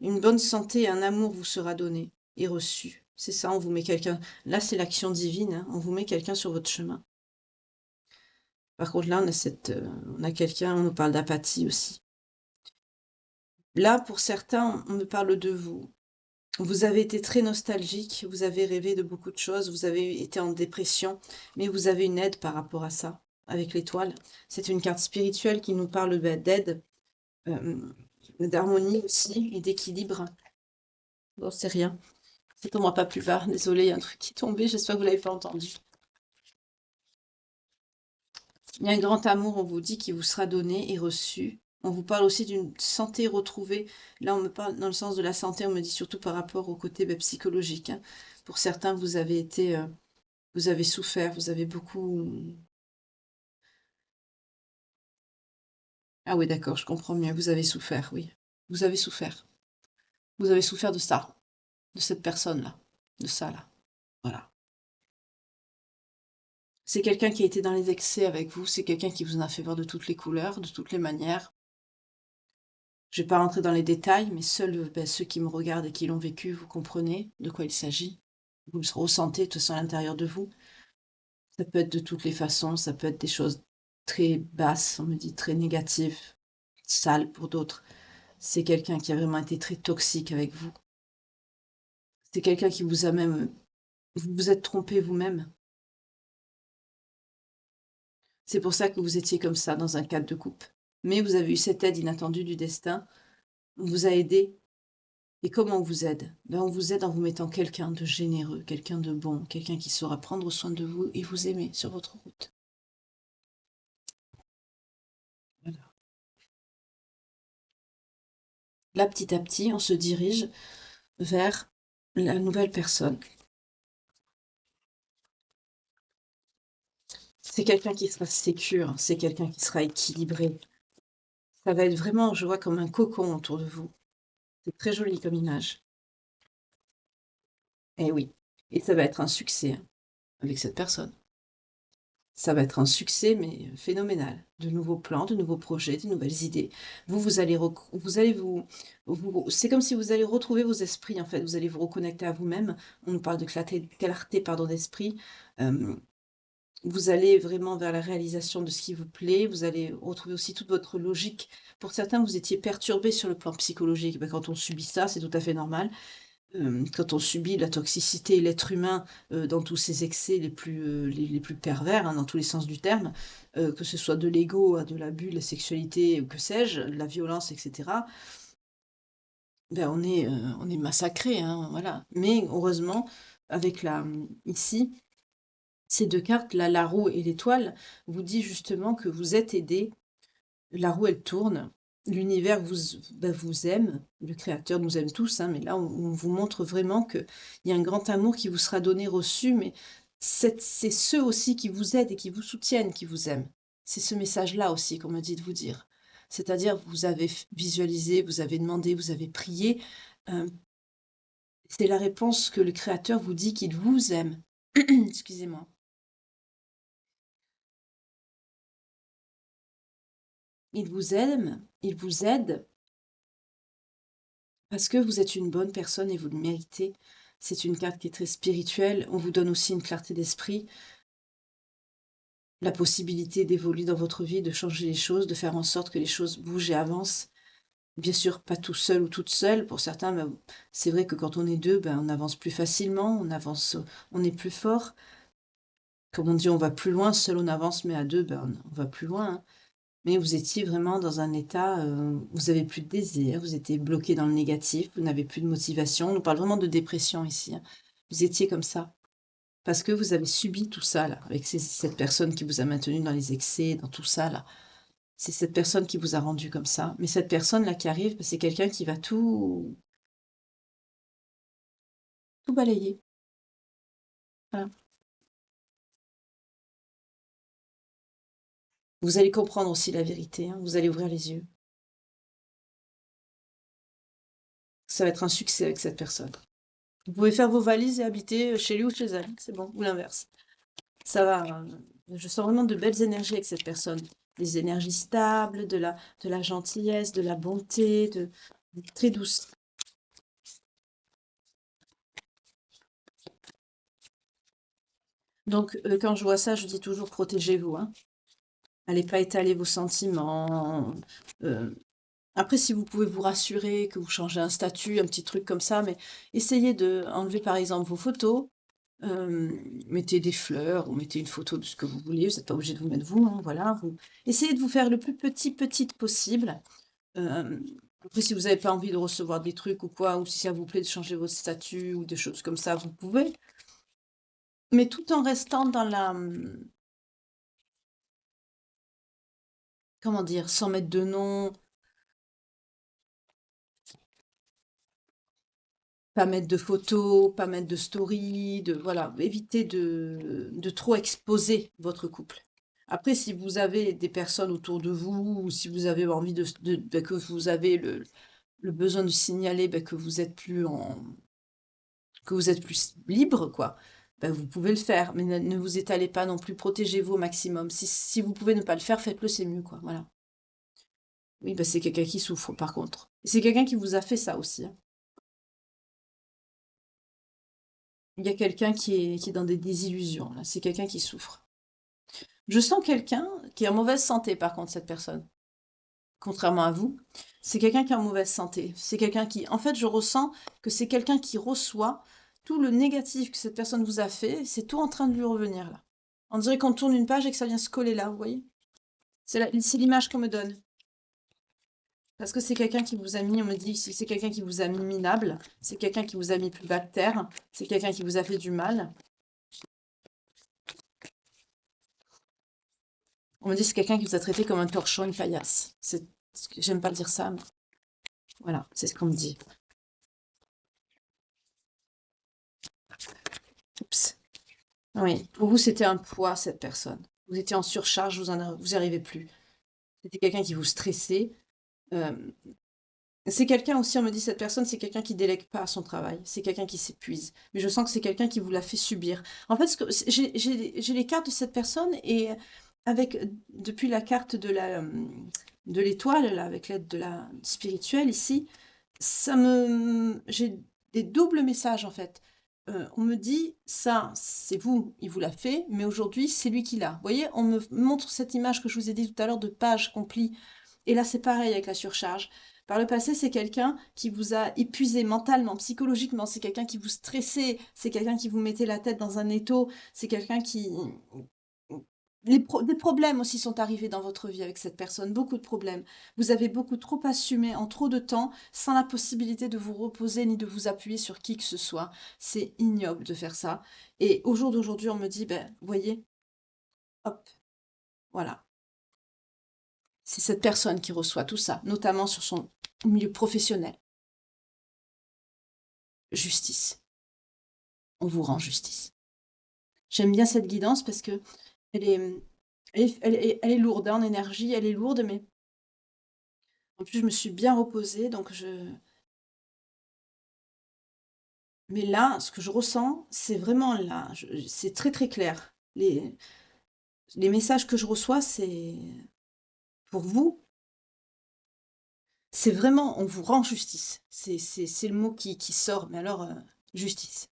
Une bonne santé et un amour vous sera donné et reçu. C'est ça, on vous met quelqu'un. Là, c'est l'action divine, hein, on vous met quelqu'un sur votre chemin. Par contre, là, on a quelqu'un, on nous parle d'apathie aussi. Là, pour certains, on me parle de vous. Vous avez été très nostalgique, vous avez rêvé de beaucoup de choses, vous avez été en dépression, mais vous avez une aide par rapport à ça, avec l'étoile. C'est une carte spirituelle qui nous parle d'aide, d'harmonie aussi et d'équilibre. Bon, c'est rien. C'est pour moi pas plus bas. Désolée, il y a un truc qui est tombé, j'espère que vous l'avez pas entendu. Il y a un grand amour, on vous dit, qui vous sera donné et reçu. On vous parle aussi d'une santé retrouvée. Là, on me parle dans le sens de la santé, on me dit surtout par rapport au côté psychologique. Hein. Pour certains, vous avez été, vous avez souffert, vous avez beaucoup. Ah oui, d'accord, je comprends mieux. Vous avez souffert, oui. Vous avez souffert. Vous avez souffert de ça, de cette personne-là, de ça là. Voilà. C'est quelqu'un qui a été dans les excès avec vous, c'est quelqu'un qui vous en a fait voir de toutes les couleurs, de toutes les manières. Je ne vais pas rentrer dans les détails, mais seuls ceux qui me regardent et qui l'ont vécu, vous comprenez de quoi il s'agit. Vous le ressentez tout ça à l'intérieur de vous. Ça peut être de toutes les façons, ça peut être des choses très basses, on me dit très négatives, sales pour d'autres. C'est quelqu'un qui a vraiment été très toxique avec vous. C'est quelqu'un qui vous a même... Vous vous êtes trompé vous-même. C'est pour ça que vous étiez comme ça dans un cadre de couple. Mais vous avez eu cette aide inattendue du destin. On vous a aidé. Et comment on vous aide? Ben, on vous aide en vous mettant quelqu'un de généreux, quelqu'un de bon, quelqu'un qui saura prendre soin de vous et vous aimer sur votre route. Voilà. Là, petit à petit, on se dirige vers la nouvelle personne. C'est quelqu'un qui sera sécure, c'est quelqu'un qui sera équilibré. Ça va être vraiment, je vois, comme un cocon autour de vous. C'est très joli comme image. Et oui. Et ça va être un succès hein, avec cette personne. Ça va être un succès, mais phénoménal. De nouveaux plans, de nouveaux projets, de nouvelles idées. Vous allez c'est comme si vous allez retrouver vos esprits, en fait. Vous allez vous reconnecter à vous-même. On nous parle de clarté, pardon, d'esprit. Hem, vous allez vraiment vers la réalisation de ce qui vous plaît. Vous allez retrouver aussi toute votre logique. Pour certains, vous étiez perturbés sur le plan psychologique. Quand on subit ça, c'est tout à fait normal. Quand on subit la toxicité, l'être humain, dans tous ses excès les plus pervers, hein, dans tous les sens du terme, que ce soit de l'ego à de l'abus, de la sexualité ou que sais-je, de la violence et cetera, on est massacrés, hein, voilà. Mais heureusement, avec ici, ces 2 cartes, là, la roue et l'étoile, vous dit justement que vous êtes aidés. La roue, elle tourne. L'univers vous aime. Le créateur nous aime tous, hein, mais là, on vous montre vraiment qu'il y a un grand amour qui vous sera donné, reçu, mais c'est ceux aussi qui vous aident et qui vous soutiennent qui vous aiment. C'est ce message-là aussi qu'on me dit de vous dire. C'est-à-dire, vous avez visualisé, vous avez demandé, vous avez prié. euh, c'est la réponse que le créateur vous dit qu'il vous aime. Excusez-moi. Il vous aime, il vous aide. Parce que vous êtes une bonne personne et vous le méritez. C'est une carte qui est très spirituelle. On vous donne aussi une clarté d'esprit, la possibilité d'évoluer dans votre vie, de changer les choses, de faire en sorte que les choses bougent et avancent. Bien sûr, pas tout seul ou toute seule. Pour certains, c'est vrai que quand on est deux, on avance plus facilement, on avance, on est plus fort. Comme on dit, on va plus loin. Seul on avance, mais à deux, on va plus loin, hein. Mais vous étiez vraiment dans un état, vous avez plus de désir, vous étiez bloqué dans le négatif, vous n'avez plus de motivation. On nous parle vraiment de dépression ici, hein. Vous étiez comme ça, parce que vous avez subi tout ça là, avec cette personne qui vous a maintenu dans les excès, dans tout ça là. C'est cette personne qui vous a rendu comme ça. Mais cette personne là qui arrive, c'est quelqu'un qui va tout balayer. Voilà. Vous allez comprendre aussi la vérité, hein, vous allez ouvrir les yeux. Ça va être un succès avec cette personne. Vous pouvez faire vos valises et habiter chez lui ou chez elle, c'est bon, ou l'inverse. Ça va, je sens vraiment de belles énergies avec cette personne. Des énergies stables, de la gentillesse, de la bonté, très douce. Donc, quand je vois ça, je dis toujours protégez-vous, hein. Allez pas étaler vos sentiments. Après, si vous pouvez vous rassurer, que vous changez un statut, un petit truc comme ça, mais essayez de enlever par exemple vos photos. Mettez des fleurs ou mettez une photo de ce que vous voulez, vous n'êtes pas obligé de vous mettre vous, hein, voilà. Essayez de vous faire le plus petite possible. Après, si vous n'avez pas envie de recevoir des trucs ou quoi, ou si ça vous plaît de changer votre statut ou des choses comme ça, vous pouvez. Mais tout en restant dans comment dire, sans mettre de nom, pas mettre de photos, pas mettre de story, voilà, évitez de trop exposer votre couple. Après, si vous avez des personnes autour de vous, ou si vous avez envie que vous avez le besoin de signaler que vous êtes que vous êtes plus libre, quoi, vous pouvez le faire, mais ne vous étalez pas non plus, protégez-vous au maximum. Si vous pouvez ne pas le faire, faites-le, c'est mieux, quoi, voilà. Oui, c'est quelqu'un qui souffre, par contre. Et c'est quelqu'un qui vous a fait ça aussi, hein. Il y a quelqu'un qui est dans des désillusions, là. C'est quelqu'un qui souffre. Je sens quelqu'un qui est en mauvaise santé, par contre, cette personne. Contrairement à vous, c'est quelqu'un qui est en mauvaise santé. C'est quelqu'un qui, en fait, je ressens que c'est quelqu'un qui reçoit tout le négatif que cette personne vous a fait, c'est tout en train de lui revenir, là. On dirait qu'on tourne une page et que ça vient se coller là, vous voyez? C'est l'image qu'on me donne. Parce que c'est quelqu'un qui vous a mis, on me dit, c'est quelqu'un qui vous a mis minable, c'est quelqu'un qui vous a mis plus bas que terre, c'est quelqu'un qui vous a fait du mal. On me dit c'est quelqu'un qui vous a traité comme un torchon, une paillasse. J'aime pas dire ça, mais voilà, c'est ce qu'on me dit. Oups. Oui, pour vous, c'était un poids, cette personne. Vous étiez en surcharge, vous y arrivez plus. C'était quelqu'un qui vous stressait. Euh, C'est quelqu'un aussi, on me dit, cette personne, c'est quelqu'un qui délègue pas son travail. C'est quelqu'un qui s'épuise. Mais je sens que c'est quelqu'un qui vous l'a fait subir. En fait, j'ai les cartes de cette personne et avec, depuis la carte de l'étoile, là, avec l'aide de la spirituelle ici, j'ai des doubles messages en fait. On me dit, ça, c'est vous, il vous l'a fait, mais aujourd'hui, c'est lui qui l'a. Vous voyez, on me montre cette image que je vous ai dit tout à l'heure de page complie. Et là, c'est pareil avec la surcharge. Par le passé, c'est quelqu'un qui vous a épuisé mentalement, psychologiquement, c'est quelqu'un qui vous stressait, c'est quelqu'un qui vous mettait la tête dans un étau, c'est quelqu'un qui... Des problèmes aussi sont arrivés dans votre vie avec cette personne, beaucoup de problèmes. Vous avez beaucoup trop assumé en trop de temps, sans la possibilité de vous reposer ni de vous appuyer sur qui que ce soit. C'est ignoble de faire ça. Et au jour d'aujourd'hui, on me dit, ben, voyez, hop, voilà. C'est cette personne qui reçoit tout ça, notamment sur son milieu professionnel. Justice. On vous rend justice. J'aime bien cette guidance parce que elle est, elle est lourde hein, en énergie, elle est lourde, mais en plus je me suis bien reposée, donc Mais là, ce que je ressens, c'est vraiment là, c'est très très clair. Les messages que je reçois, c'est pour vous, c'est vraiment, on vous rend justice. C'est le mot qui sort, mais alors, justice.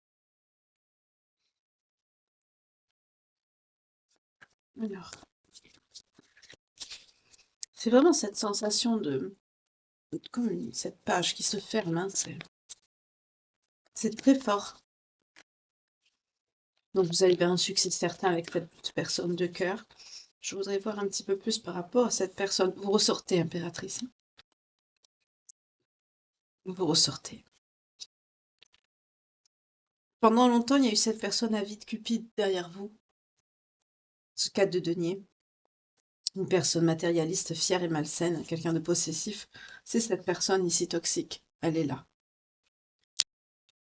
Alors, c'est vraiment cette sensation comme cette page qui se ferme, hein, c'est très fort. Donc vous avez un succès certain avec cette personne de cœur. Je voudrais voir un petit peu plus par rapport à cette personne. Vous ressortez, impératrice. Hein. Vous ressortez. Pendant longtemps, il y a eu cette personne avide, cupide derrière vous. Ce 4 de denier. Une personne matérialiste, fière et malsaine, quelqu'un de possessif. C'est cette personne ici toxique. Elle est là.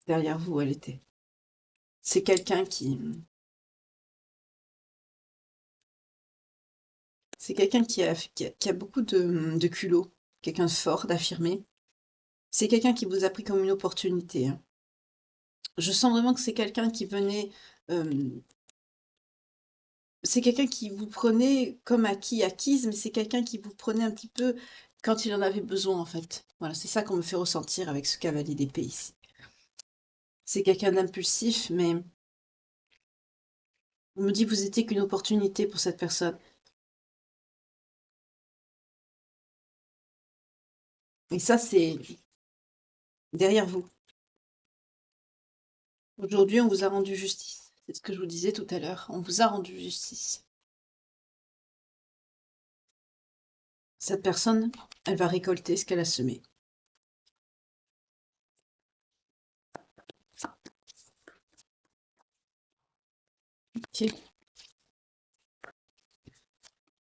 Derrière vous, elle était. C'est quelqu'un qui... C'est quelqu'un qui a beaucoup de culot. Quelqu'un de fort, d'affirmé. C'est quelqu'un qui vous a pris comme une opportunité. Hein. Je sens vraiment que c'est quelqu'un qui venait... c'est quelqu'un qui vous prenait comme acquise, mais c'est quelqu'un qui vous prenait un petit peu quand il en avait besoin, en fait. Voilà, c'est ça qu'on me fait ressentir avec ce cavalier d'épée ici. C'est quelqu'un d'impulsif, mais on me dit que vous étiez qu'une opportunité pour cette personne. Et ça, c'est derrière vous. Aujourd'hui, on vous a rendu justice. C'est ce que je vous disais tout à l'heure. On vous a rendu justice. Cette personne, elle va récolter ce qu'elle a semé. Ok.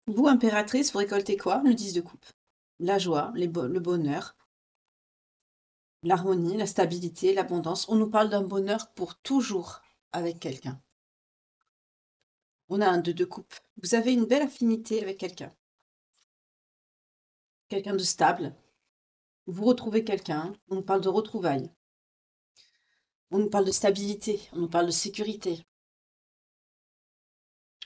Vous, impératrice, vous récoltez quoi? Le 10 de coupe. La joie, le bonheur, l'harmonie, la stabilité, l'abondance. On nous parle d'un bonheur pour toujours avec quelqu'un. On a un 2 de coupe. Vous avez une belle affinité avec quelqu'un. Quelqu'un de stable. Vous retrouvez quelqu'un. On nous parle de retrouvailles. On nous parle de stabilité. On nous parle de sécurité.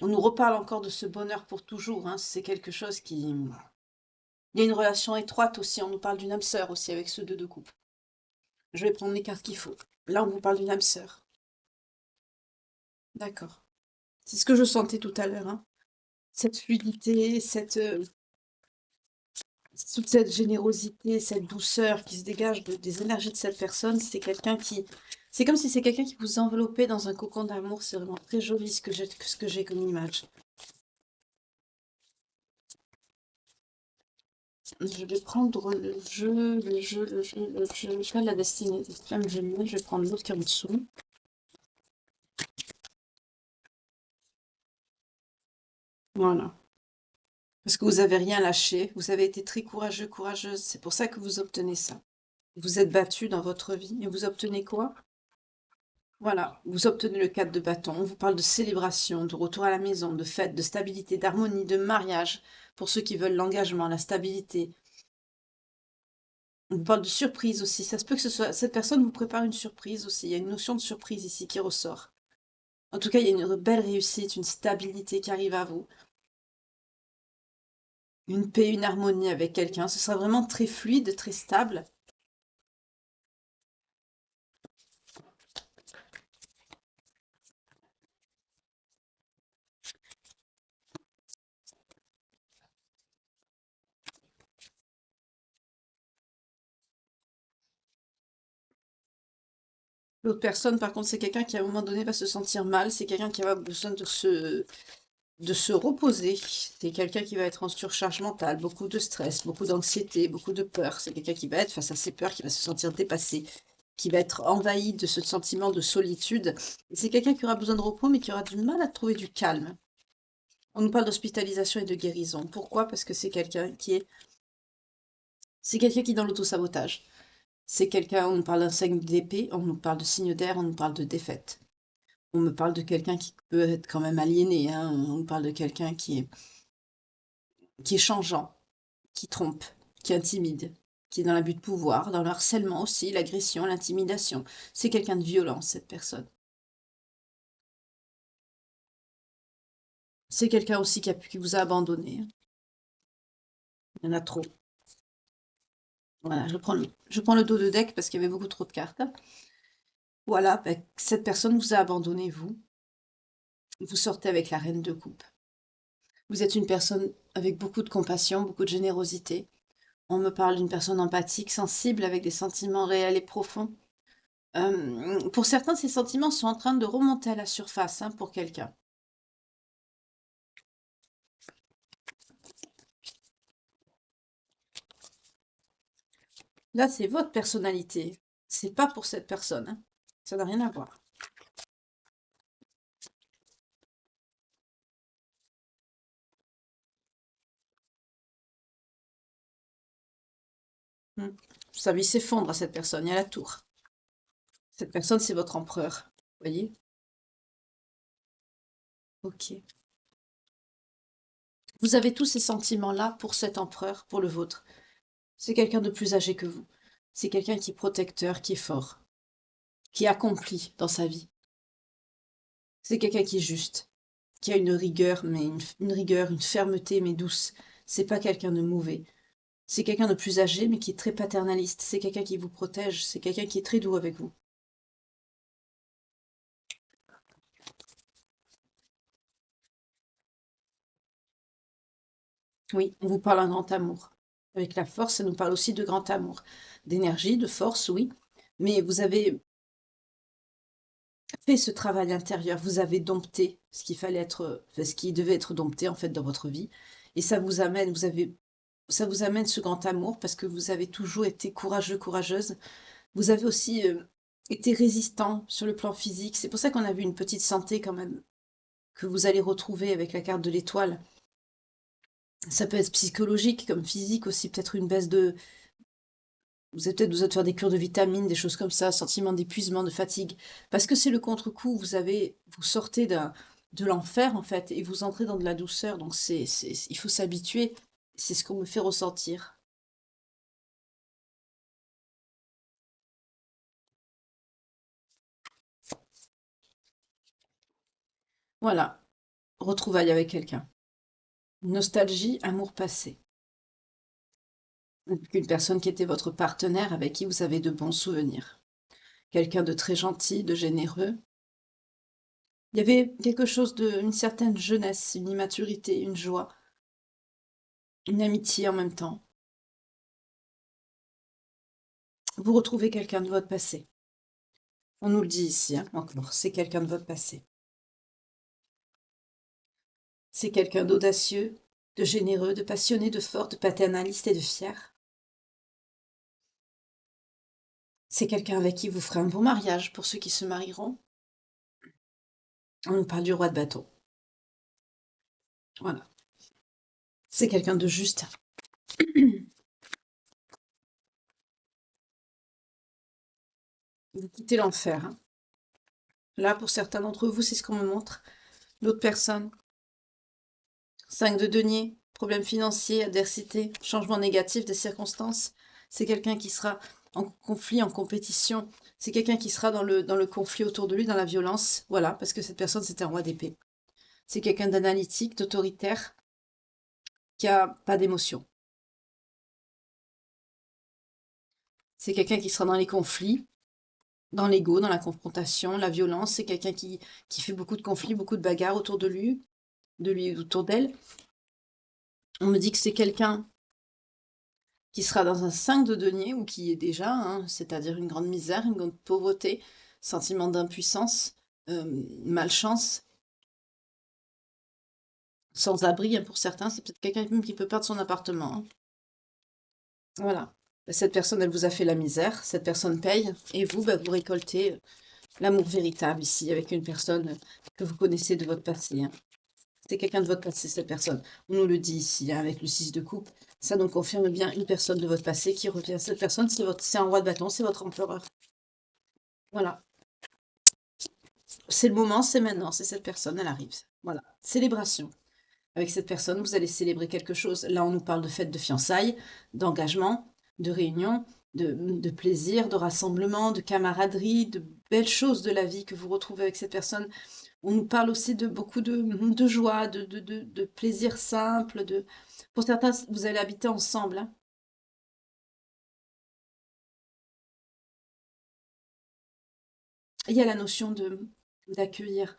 On nous reparle encore de ce bonheur pour toujours. Hein. C'est quelque chose qui... Il y a une relation étroite aussi. On nous parle d'une âme sœur aussi avec ce 2 de coupe. Je vais prendre les cartes qu'il faut. Là, on vous parle d'une âme sœur. D'accord. C'est ce que je sentais tout à l'heure. Hein. Cette fluidité, toute cette générosité, cette douceur qui se dégage des énergies de cette personne, c'est quelqu'un qui... C'est comme si c'est quelqu'un qui vous enveloppait dans un cocon d'amour. C'est vraiment très joli ce que j'ai comme image. Je vais prendre le jeu, le jeu de la destinée des flammes jumelles. Je vais prendre l'autre qui est en dessous. Voilà. Parce que vous avez rien lâché. Vous avez été très courageux, courageuse. C'est pour ça que vous obtenez ça. Vous êtes battu dans votre vie et vous obtenez quoi? Voilà, vous obtenez le 4 de bâton. On vous parle de célébration, de retour à la maison, de fête, de stabilité, d'harmonie, de mariage. Pour ceux qui veulent l'engagement, la stabilité. On vous parle de surprise aussi. Ça se peut que cette personne vous prépare une surprise aussi. Il y a une notion de surprise ici qui ressort. En tout cas, il y a une belle réussite, une stabilité qui arrive à vous. Une paix, une harmonie avec quelqu'un. Ce sera vraiment très fluide, très stable. L'autre personne, par contre, c'est quelqu'un qui, à un moment donné, va se sentir mal. C'est quelqu'un qui va besoin de se reposer. C'est quelqu'un qui va être en surcharge mentale, beaucoup de stress, beaucoup d'anxiété, beaucoup de peur. C'est quelqu'un qui va être face à ses peurs, qui va se sentir dépassé, qui va être envahi de ce sentiment de solitude. Et c'est quelqu'un qui aura besoin de repos, mais qui aura du mal à trouver du calme. On nous parle d'hospitalisation et de guérison. Pourquoi? Parce que c'est quelqu'un qui est dans l'autosabotage. C'est quelqu'un, on nous parle d'un signe d'épée, on nous parle de signe d'air, on nous parle de défaite. On me parle de quelqu'un qui peut être quand même aliéné, hein. On nous parle de quelqu'un qui est changeant, qui trompe, qui intimide, qui est dans l'abus de pouvoir, dans le harcèlement aussi, l'agression, l'intimidation. C'est quelqu'un de violent, cette personne. C'est quelqu'un aussi qui vous a abandonné, hein. Il y en a trop. Voilà, je prends le dos de deck parce qu'il y avait beaucoup trop de cartes. Voilà, ben, cette personne vous a abandonné, vous. Vous sortez avec la reine de coupe. Vous êtes une personne avec beaucoup de compassion, beaucoup de générosité. On me parle d'une personne empathique, sensible, avec des sentiments réels et profonds. Pour certains, ces sentiments sont en train de remonter à la surface, hein, pour quelqu'un. Là, c'est votre personnalité. C'est pas pour cette personne, hein. Ça n'a rien à voir. Hmm. Sa vie s'effondre à cette personne, il y a la tour. Cette personne, c'est votre empereur. Vous voyez? Ok. Vous avez tous ces sentiments-là pour cet empereur, pour le vôtre. C'est quelqu'un de plus âgé que vous. C'est quelqu'un qui est protecteur, qui est fort, qui est accompli dans sa vie. C'est quelqu'un qui est juste, qui a une rigueur, mais une rigueur, une fermeté, mais douce. C'est pas quelqu'un de mauvais. C'est quelqu'un de plus âgé, mais qui est très paternaliste. C'est quelqu'un qui vous protège. C'est quelqu'un qui est très doux avec vous. Oui, on vous parle d'un grand amour. Avec la force, ça nous parle aussi de grand amour. D'énergie, de force, oui. Mais vous avez fait ce travail intérieur. Vous avez dompté ce qui fallait être, enfin, ce qui devait être dompté, en fait, dans votre vie. Et ça vous amène, ça vous amène ce grand amour parce que vous avez toujours été courageux, courageuse. Vous avez aussi été résistant sur le plan physique. C'est pour ça qu'on a vu une petite santé quand même que vous allez retrouver avec la carte de l'étoile. Ça peut être psychologique comme physique aussi, peut-être une baisse de... Vous avez peut-être besoin de faire des cures de vitamines, des choses comme ça, sentiment d'épuisement, de fatigue. Parce que c'est le contre-coup, vous sortez de l'enfer en fait, et vous entrez dans de la douceur. Donc il faut s'habituer. C'est ce qu'on me fait ressentir. Voilà, retrouvailles avec quelqu'un. Nostalgie, amour passé. Une personne qui était votre partenaire, avec qui vous avez de bons souvenirs. Quelqu'un de très gentil, de généreux. Il y avait quelque chose une certaine jeunesse, une immaturité, une joie, une amitié en même temps. Vous retrouvez quelqu'un de votre passé. On nous le dit ici, hein, encore, c'est quelqu'un de votre passé. C'est quelqu'un d'audacieux, de généreux, de passionné, de fort, de paternaliste et de fier. C'est quelqu'un avec qui vous ferez un bon mariage pour ceux qui se marieront. On nous parle du roi de bâton. Voilà. C'est quelqu'un de juste. Vous quittez l'enfer, hein. Là, pour certains d'entre vous, c'est ce qu'on me montre. D'autres personnes, 5 de denier, problèmes financiers, adversité, changement négatif des circonstances. c'est quelqu'un qui sera en conflit, en compétition, c'est quelqu'un qui sera dans le conflit autour de lui, dans la violence, voilà, parce que cette personne, c'est un roi d'épée. C'est quelqu'un d'analytique, d'autoritaire, qui a pas d'émotion. C'est quelqu'un qui sera dans les conflits, dans l'ego, dans la confrontation, la violence. C'est quelqu'un qui fait beaucoup de conflits, beaucoup de bagarres autour de lui autour d'elle. On me dit que c'est quelqu'un qui sera dans un 5 de denier, ou qui est déjà, hein, c'est-à-dire une grande misère, une grande pauvreté, sentiment d'impuissance, malchance, sans abri, hein, pour certains. C'est peut-être quelqu'un même qui peut perdre son appartement, hein. Voilà. Cette personne, elle vous a fait la misère, cette personne paye, et vous, bah, vous récoltez l'amour véritable ici, avec une personne que vous connaissez de votre passé, hein. C'est quelqu'un de votre passé, cette personne. On nous le dit ici, hein, avec le 6 de coupe. Ça nous confirme bien une personne de votre passé qui revient. Cette personne, c'est un roi de bâton, c'est votre empereur. Voilà. C'est le moment, c'est maintenant, c'est cette personne, elle arrive. Voilà. Célébration. Avec cette personne, vous allez célébrer quelque chose. Là, on nous parle de fête de fiançailles, d'engagement, de réunion, de plaisir, de rassemblement, de camaraderie, de belles choses de la vie que vous retrouvez avec cette personne. On nous parle aussi de beaucoup de joie, de plaisir simple. Pour certains, vous allez habiter ensemble, hein. Il y a la notion d'accueillir.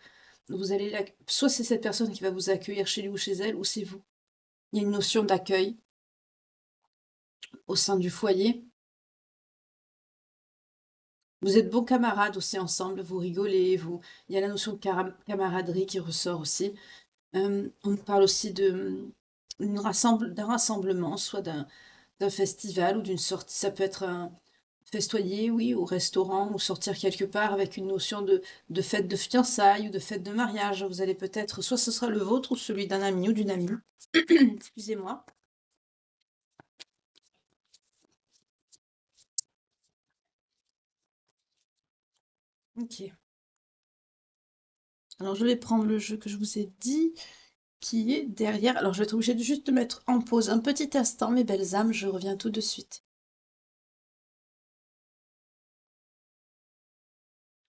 Soit c'est cette personne qui va vous accueillir chez lui ou chez elle, ou c'est vous. Il y a une notion d'accueil au sein du foyer. Vous êtes bons camarades aussi ensemble, vous rigolez, il y a la notion de camaraderie qui ressort aussi. On nous parle aussi d'un rassemblement, soit d'un festival ou d'une sortie. Ça peut être un festoyer, oui, au restaurant, ou sortir quelque part avec une notion de fête de fiançailles ou de fête de mariage. Vous allez peut-être, soit ce sera le vôtre ou celui d'un ami ou d'une amie. Excusez-moi. Ok. Alors, je vais prendre le jeu que je vous ai dit, qui est derrière. Alors, je vais être obligée de juste mettre en pause un petit instant, mes belles âmes, je reviens tout de suite.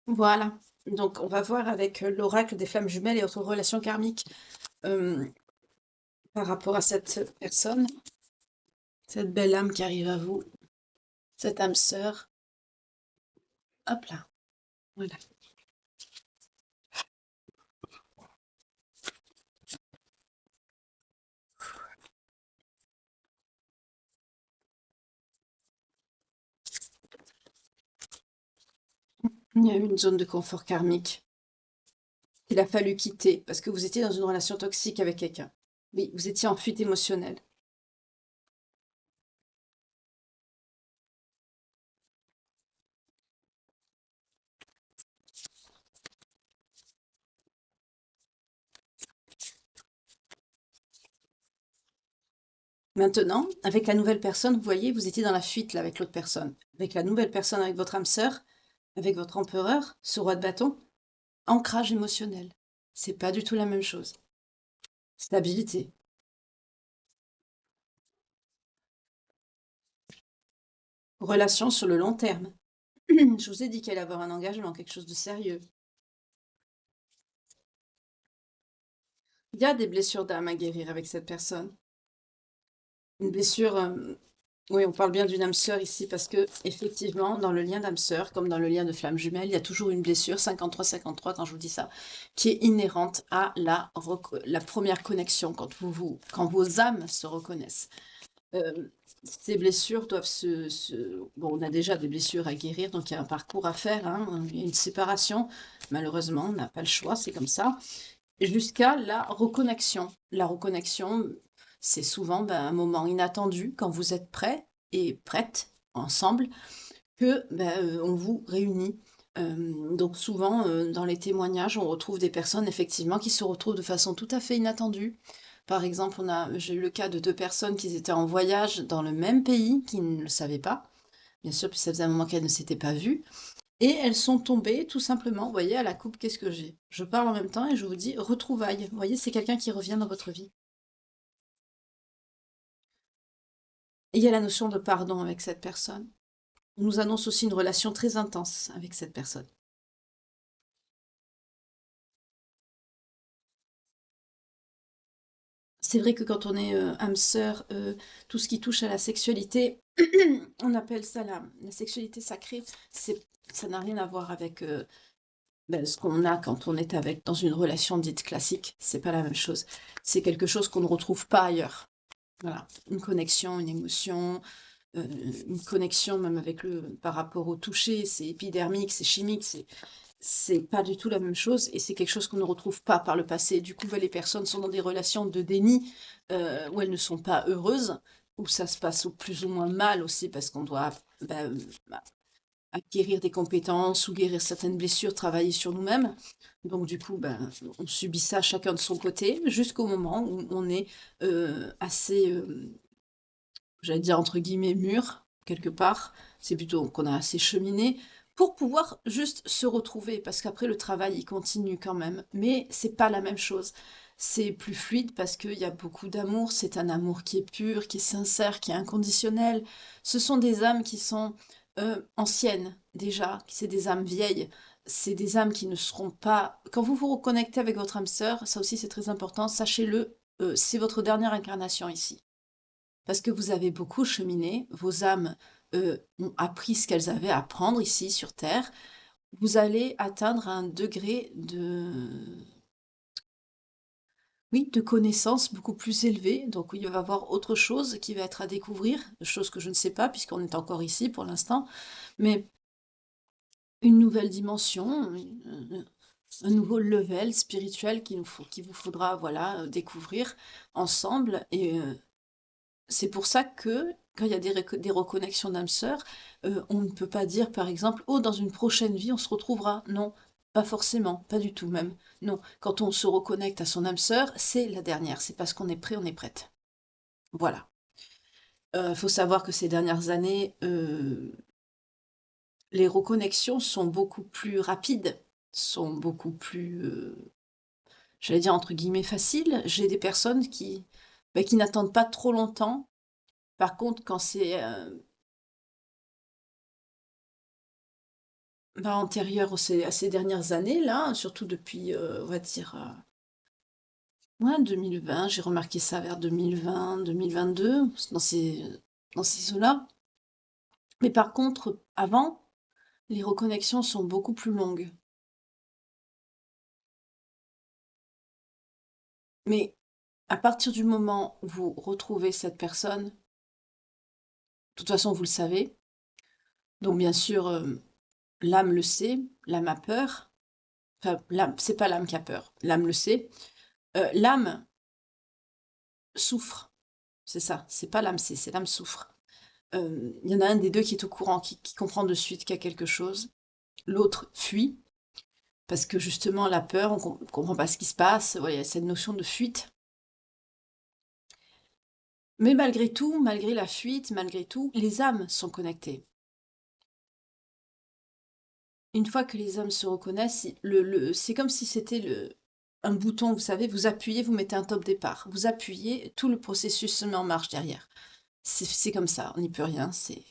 Voilà. Donc, on va voir avec l'oracle des flammes jumelles et votre relation karmique euh, par rapport à cette personne, cette belle âme qui arrive à vous, cette âme sœur. Hop là. Voilà. Il y a eu une zone de confort karmique qu'il a fallu quitter parce que vous étiez dans une relation toxique avec quelqu'un. Oui, vous étiez en fuite émotionnelle. Maintenant, avec la nouvelle personne, vous voyez, vous étiez dans la fuite là avec l'autre personne. Avec la nouvelle personne, avec votre âme sœur, avec votre empereur, ce roi de bâton, ancrage émotionnel. C'est pas du tout la même chose. Stabilité. Relation sur le long terme. Je vous ai dit qu'elle allait avoir un engagement, quelque chose de sérieux. Il y a des blessures d'âme à guérir avec cette personne. Une blessure, oui, on parle bien d'une âme sœur ici parce que, effectivement, dans le lien d'âme sœur, comme dans le lien de flamme jumelle, il y a toujours une blessure, 53-53 quand je vous dis ça, qui est inhérente à la première connexion, quand vos âmes se reconnaissent. Ces blessures doivent Bon, on a déjà des blessures à guérir, donc il y a un parcours à faire, hein, il y a une séparation. Malheureusement, on n'a pas le choix, c'est comme ça. Jusqu'à la reconnexion. La reconnexion, c'est souvent un moment inattendu quand vous êtes prêts et prêtes ensemble que on vous réunit. Donc souvent, dans les témoignages, on retrouve des personnes effectivement qui se retrouvent de façon tout à fait inattendue. Par exemple, j'ai eu le cas de deux personnes qui étaient en voyage dans le même pays, qui ne le savaient pas, bien sûr, puis ça faisait un moment qu'elles ne s'étaient pas vues. Et elles sont tombées tout simplement, vous voyez, à la coupe, qu'est-ce que j'ai? Je parle en même temps et je vous dis retrouvailles. Vous voyez, c'est quelqu'un qui revient dans votre vie. Et il y a la notion de pardon avec cette personne. On nous annonce aussi une relation très intense avec cette personne. C'est vrai que quand on est, âme sœur, tout ce qui touche à la sexualité, on appelle ça la sexualité sacrée. Ça n'a rien à voir avec, ce qu'on a quand on est avec dans une relation dite classique. C'est pas la même chose. C'est quelque chose qu'on ne retrouve pas ailleurs. Voilà, une connexion, une émotion, une connexion même avec par rapport au toucher, c'est épidermique, c'est chimique, c'est pas du tout la même chose et c'est quelque chose qu'on ne retrouve pas par le passé. Du coup, les personnes sont dans des relations de déni où elles ne sont pas heureuses, où ça se passe plus ou moins mal aussi parce qu'on doit bah, acquérir des compétences ou guérir certaines blessures, travailler sur nous-mêmes. Donc du coup, on subit ça chacun de son côté jusqu'au moment où on est assez, j'allais dire entre guillemets, mûr, quelque part. C'est plutôt qu'on a assez cheminé pour pouvoir juste se retrouver, parce qu'après le travail, il continue quand même. Mais c'est pas la même chose. C'est plus fluide parce qu'il y a beaucoup d'amour. C'est un amour qui est pur, qui est sincère, qui est inconditionnel. Ce sont des âmes qui sont anciennes déjà, c'est des âmes vieilles. C'est des âmes qui ne seront pas... Quand vous vous reconnectez avec votre âme sœur, ça aussi c'est très important, sachez-le, c'est votre dernière incarnation ici. Parce que vous avez beaucoup cheminé, vos âmes ont appris ce qu'elles avaient à apprendre ici sur Terre. Vous allez atteindre un degré oui, de connaissance beaucoup plus élevé. Donc il va y avoir autre chose qui va être à découvrir, chose que je ne sais pas puisqu'on est encore ici pour l'instant, mais une nouvelle dimension, un nouveau level spirituel qu'il vous faudra voilà, découvrir ensemble. Et c'est pour ça que, quand il y a des reconnexions d'âmes sœurs, on ne peut pas dire, par exemple: «Oh, dans une prochaine vie, on se retrouvera». Non, pas forcément, pas du tout même. Non, quand on se reconnecte à son âme sœur, c'est la dernière, c'est parce qu'on est prêt, on est prête. Voilà. Faut savoir que ces dernières années, les reconnexions sont beaucoup plus rapides, sont beaucoup plus, j'allais dire entre guillemets «faciles». J'ai des personnes qui n'attendent pas trop longtemps. Par contre, quand c'est, antérieur à ces dernières années là, surtout depuis, on va dire, ouais 2020, j'ai remarqué ça vers 2020-2022, dans ces eaux-là. Mais par contre, avant, les reconnexions sont beaucoup plus longues. Mais à partir du moment où vous retrouvez cette personne, de toute façon vous le savez, donc bien sûr, l'âme le sait, l'âme a peur, enfin l'âme c'est pas l'âme qui a peur, l'âme le sait. L'âme souffre, c'est ça, c'est pas l'âme c'est l'âme souffre. Il y en a un des 2 qui est au courant, qui comprend de suite qu'il y a quelque chose. L'autre fuit, parce que justement la peur, on comprend pas ce qui se passe, ouais, il y a cette notion de fuite. Mais malgré tout, malgré la fuite, malgré tout, les âmes sont connectées. Une fois que les âmes se reconnaissent, c'est comme si c'était un bouton, vous savez, vous appuyez, vous mettez un top départ. Vous appuyez, tout le processus se met en marche derrière. C'est comme ça, on n'y peut rien, c'est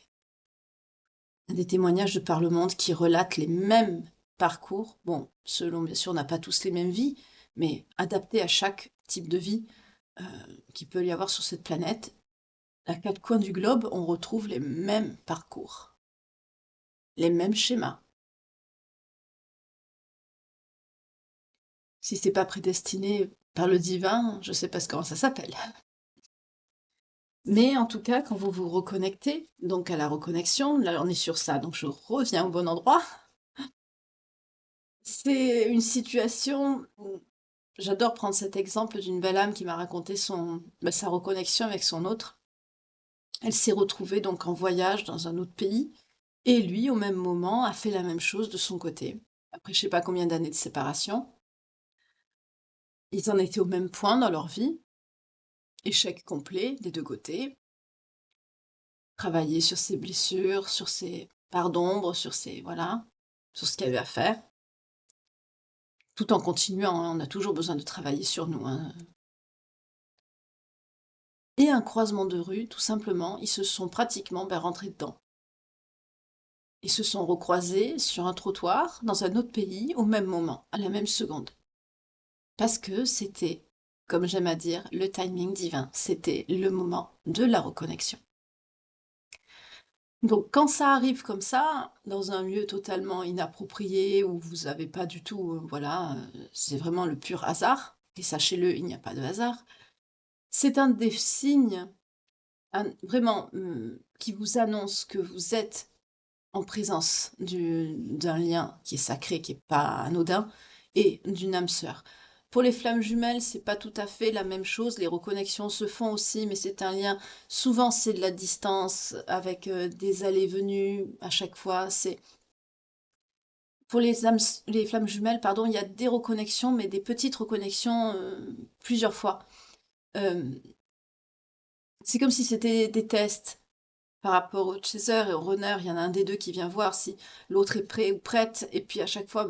des témoignages de par le monde qui relatent les mêmes parcours. Bon, selon, bien sûr, on n'a pas tous les mêmes vies, mais adaptés à chaque type de vie qu'il peut y avoir sur cette planète. À quatre coins du globe, on retrouve les mêmes parcours, les mêmes schémas. Si c'est pas prédestiné par le divin, je sais pas comment ça s'appelle. Mais en tout cas, quand vous vous reconnectez, donc à la reconnexion, là on est sur ça, donc je reviens au bon endroit. C'est une situation où j'adore prendre cet exemple d'une belle âme qui m'a raconté sa reconnexion avec son autre. Elle s'est retrouvée donc en voyage dans un autre pays, et lui, au même moment, a fait la même chose de son côté. Après je sais pas combien d'années de séparation, ils en étaient au même point dans leur vie, échec complet des 2 côtés. Travailler sur ses blessures, sur ses parts d'ombre, voilà, sur ce qu'il y avait à faire. Tout en continuant, hein, on a toujours besoin de travailler sur nous, hein. et un croisement de rue, tout simplement, ils se sont pratiquement, rentrés dedans. Ils se sont recroisés sur un trottoir, dans un autre pays, au même moment, à la même seconde. Parce que c'était, comme j'aime à dire, le timing divin. C'était le moment de la reconnexion. Donc quand ça arrive comme ça, dans un lieu totalement inapproprié, où vous n'avez pas du tout, voilà, c'est vraiment le pur hasard, et sachez-le, il n'y a pas de hasard, c'est un des signes, vraiment, qui vous annonce que vous êtes en présence d'un lien qui est sacré, qui est pas anodin, et d'une âme sœur. Pour les flammes jumelles, c'est pas tout à fait la même chose. Les reconnexions se font aussi, mais c'est un lien. Souvent, c'est de la distance avec des allées-venues à chaque fois. C'est pour les flammes jumelles, pardon, il y a des reconnexions, mais des petites reconnexions plusieurs fois. Euh, c'est comme si c'était des tests. Par rapport au chaser et au runner, il y en a un des deux qui vient voir si l'autre est prêt ou prête, et puis à chaque fois,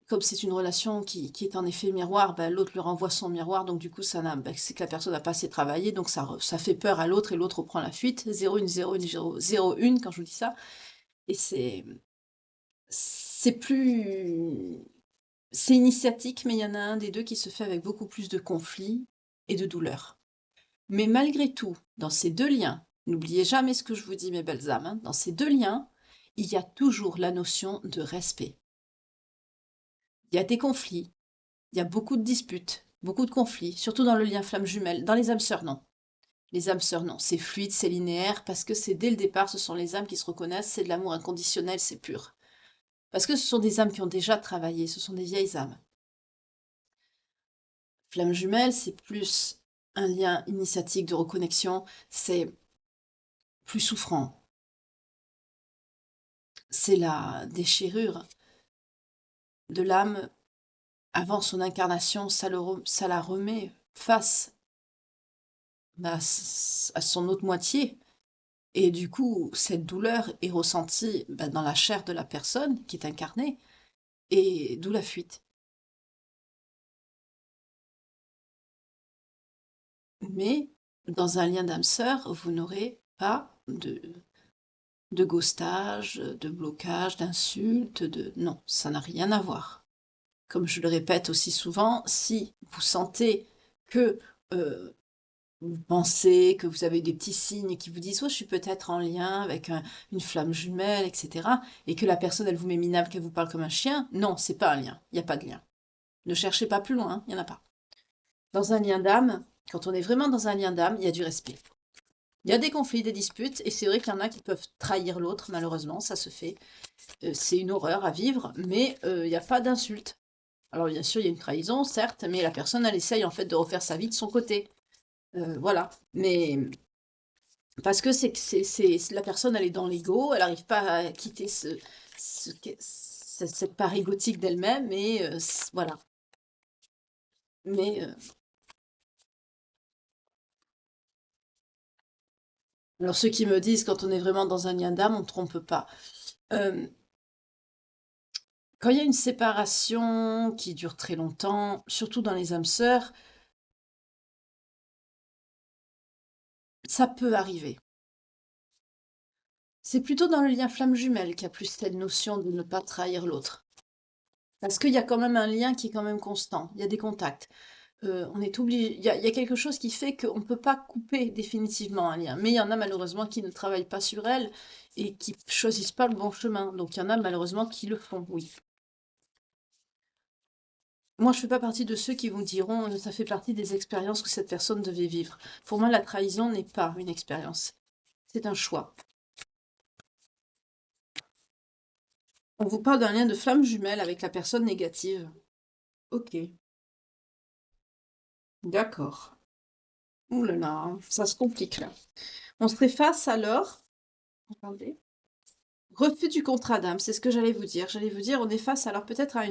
comme c'est une relation qui est en effet miroir, l'autre lui renvoie son miroir, donc du coup, c'est que la personne n'a pas assez travaillé, donc ça fait peur à l'autre, et l'autre reprend la fuite. 0-1, 0-1, 0-1, quand je vous dis ça. Et c'est plus... C'est initiatique, mais il y en a un des deux qui se fait avec beaucoup plus de conflits et de douleur. Mais malgré tout, dans ces deux liens, n'oubliez jamais ce que je vous dis, mes belles âmes, hein, dans ces deux liens, il y a toujours la notion de respect. Il y a des conflits, il y a beaucoup de disputes, beaucoup de conflits, surtout dans le lien flamme jumelle. Dans les âmes sœurs, non. Les âmes sœurs, non. C'est fluide, c'est linéaire, parce que c'est dès le départ, ce sont les âmes qui se reconnaissent, c'est de l'amour inconditionnel, c'est pur. Parce que ce sont des âmes qui ont déjà travaillé, ce sont des vieilles âmes. Flamme jumelle, c'est plus un lien initiatique de reconnexion, c'est plus souffrant. C'est la déchirure de l'âme avant son incarnation, ça la remet face à son autre moitié. Et du coup, cette douleur est ressentie dans la chair de la personne qui est incarnée, et d'où la fuite. Mais dans un lien d'âme sœur, vous n'aurez pas de ghostage, de blocage, d'insultes, non, ça n'a rien à voir. Comme je le répète aussi souvent, si vous sentez que vous pensez, que vous avez des petits signes qui vous disent: «Oh, je suis peut-être en lien avec une flamme jumelle», etc., et que la personne, elle vous met minable, qu'elle vous parle comme un chien, non, c'est pas un lien, il n'y a pas de lien. Ne cherchez pas plus loin, il n'y en a pas. Dans un lien d'âme, quand on est vraiment dans un lien d'âme, il y a du respect. Il y a des conflits, des disputes, et c'est vrai qu'il y en a qui peuvent trahir l'autre, malheureusement, ça se fait. C'est une horreur à vivre, mais il n'y a pas d'insulte. Alors bien sûr, il y a une trahison, certes, mais la personne, elle essaye en fait de refaire sa vie de son côté. Voilà. Mais parce que la personne, elle est dans l'ego, elle n'arrive pas à quitter cette part égotique d'elle-même, et voilà. Mais alors ceux qui me disent quand on est vraiment dans un lien d'âme, on ne trompe pas. Euh, Quand il y a une séparation qui dure très longtemps, surtout dans les âmes sœurs, ça peut arriver. C'est plutôt dans le lien flamme jumelle qu'il y a plus cette notion de ne pas trahir l'autre. Parce qu'il y a quand même un lien qui est quand même constant, il y a des contacts. On est obligé, il y a quelque chose qui fait qu'on ne peut pas couper définitivement un lien. Mais il y en a malheureusement qui ne travaillent pas sur elle et qui choisissent pas le bon chemin. Donc il y en a malheureusement qui le font, oui. Moi, je fais pas partie de ceux qui vous diront ça fait partie des expériences que cette personne devait vivre. Pour moi, la trahison n'est pas une expérience. C'est un choix. On vous parle d'un lien de flamme jumelle avec la personne négative. Ok, d'accord. Ouh là là, ça se complique là. On serait face alors. Attendez. Refus du contrat d'âme, c'est ce que j'allais vous dire. J'allais vous dire, on est face alors peut-être à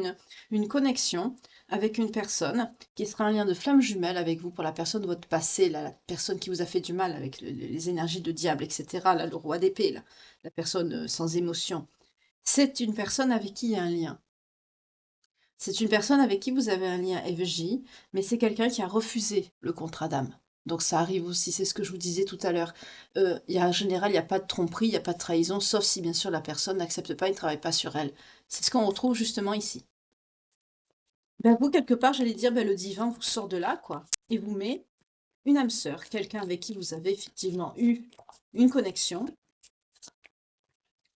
une connexion avec une personne qui sera un lien de flamme jumelle avec vous pour la personne de votre passé, la personne qui vous a fait du mal avec les énergies de diable, etc. Là, le roi d'épée, là, la personne sans émotion. C'est une personne avec qui il y a un lien. C'est une personne avec qui vous avez un lien FJ, mais c'est quelqu'un qui a refusé le contrat d'âme. Donc ça arrive aussi, c'est ce que je vous disais tout à l'heure. En général, il n'y a pas de tromperie, il n'y a pas de trahison, sauf si bien sûr la personne n'accepte pas et ne travaille pas sur elle. C'est ce qu'on retrouve justement ici. Ben, vous, quelque part, j'allais dire, ben, le divin vous sort de là, quoi, et vous met une âme sœur, quelqu'un avec qui vous avez effectivement eu une connexion.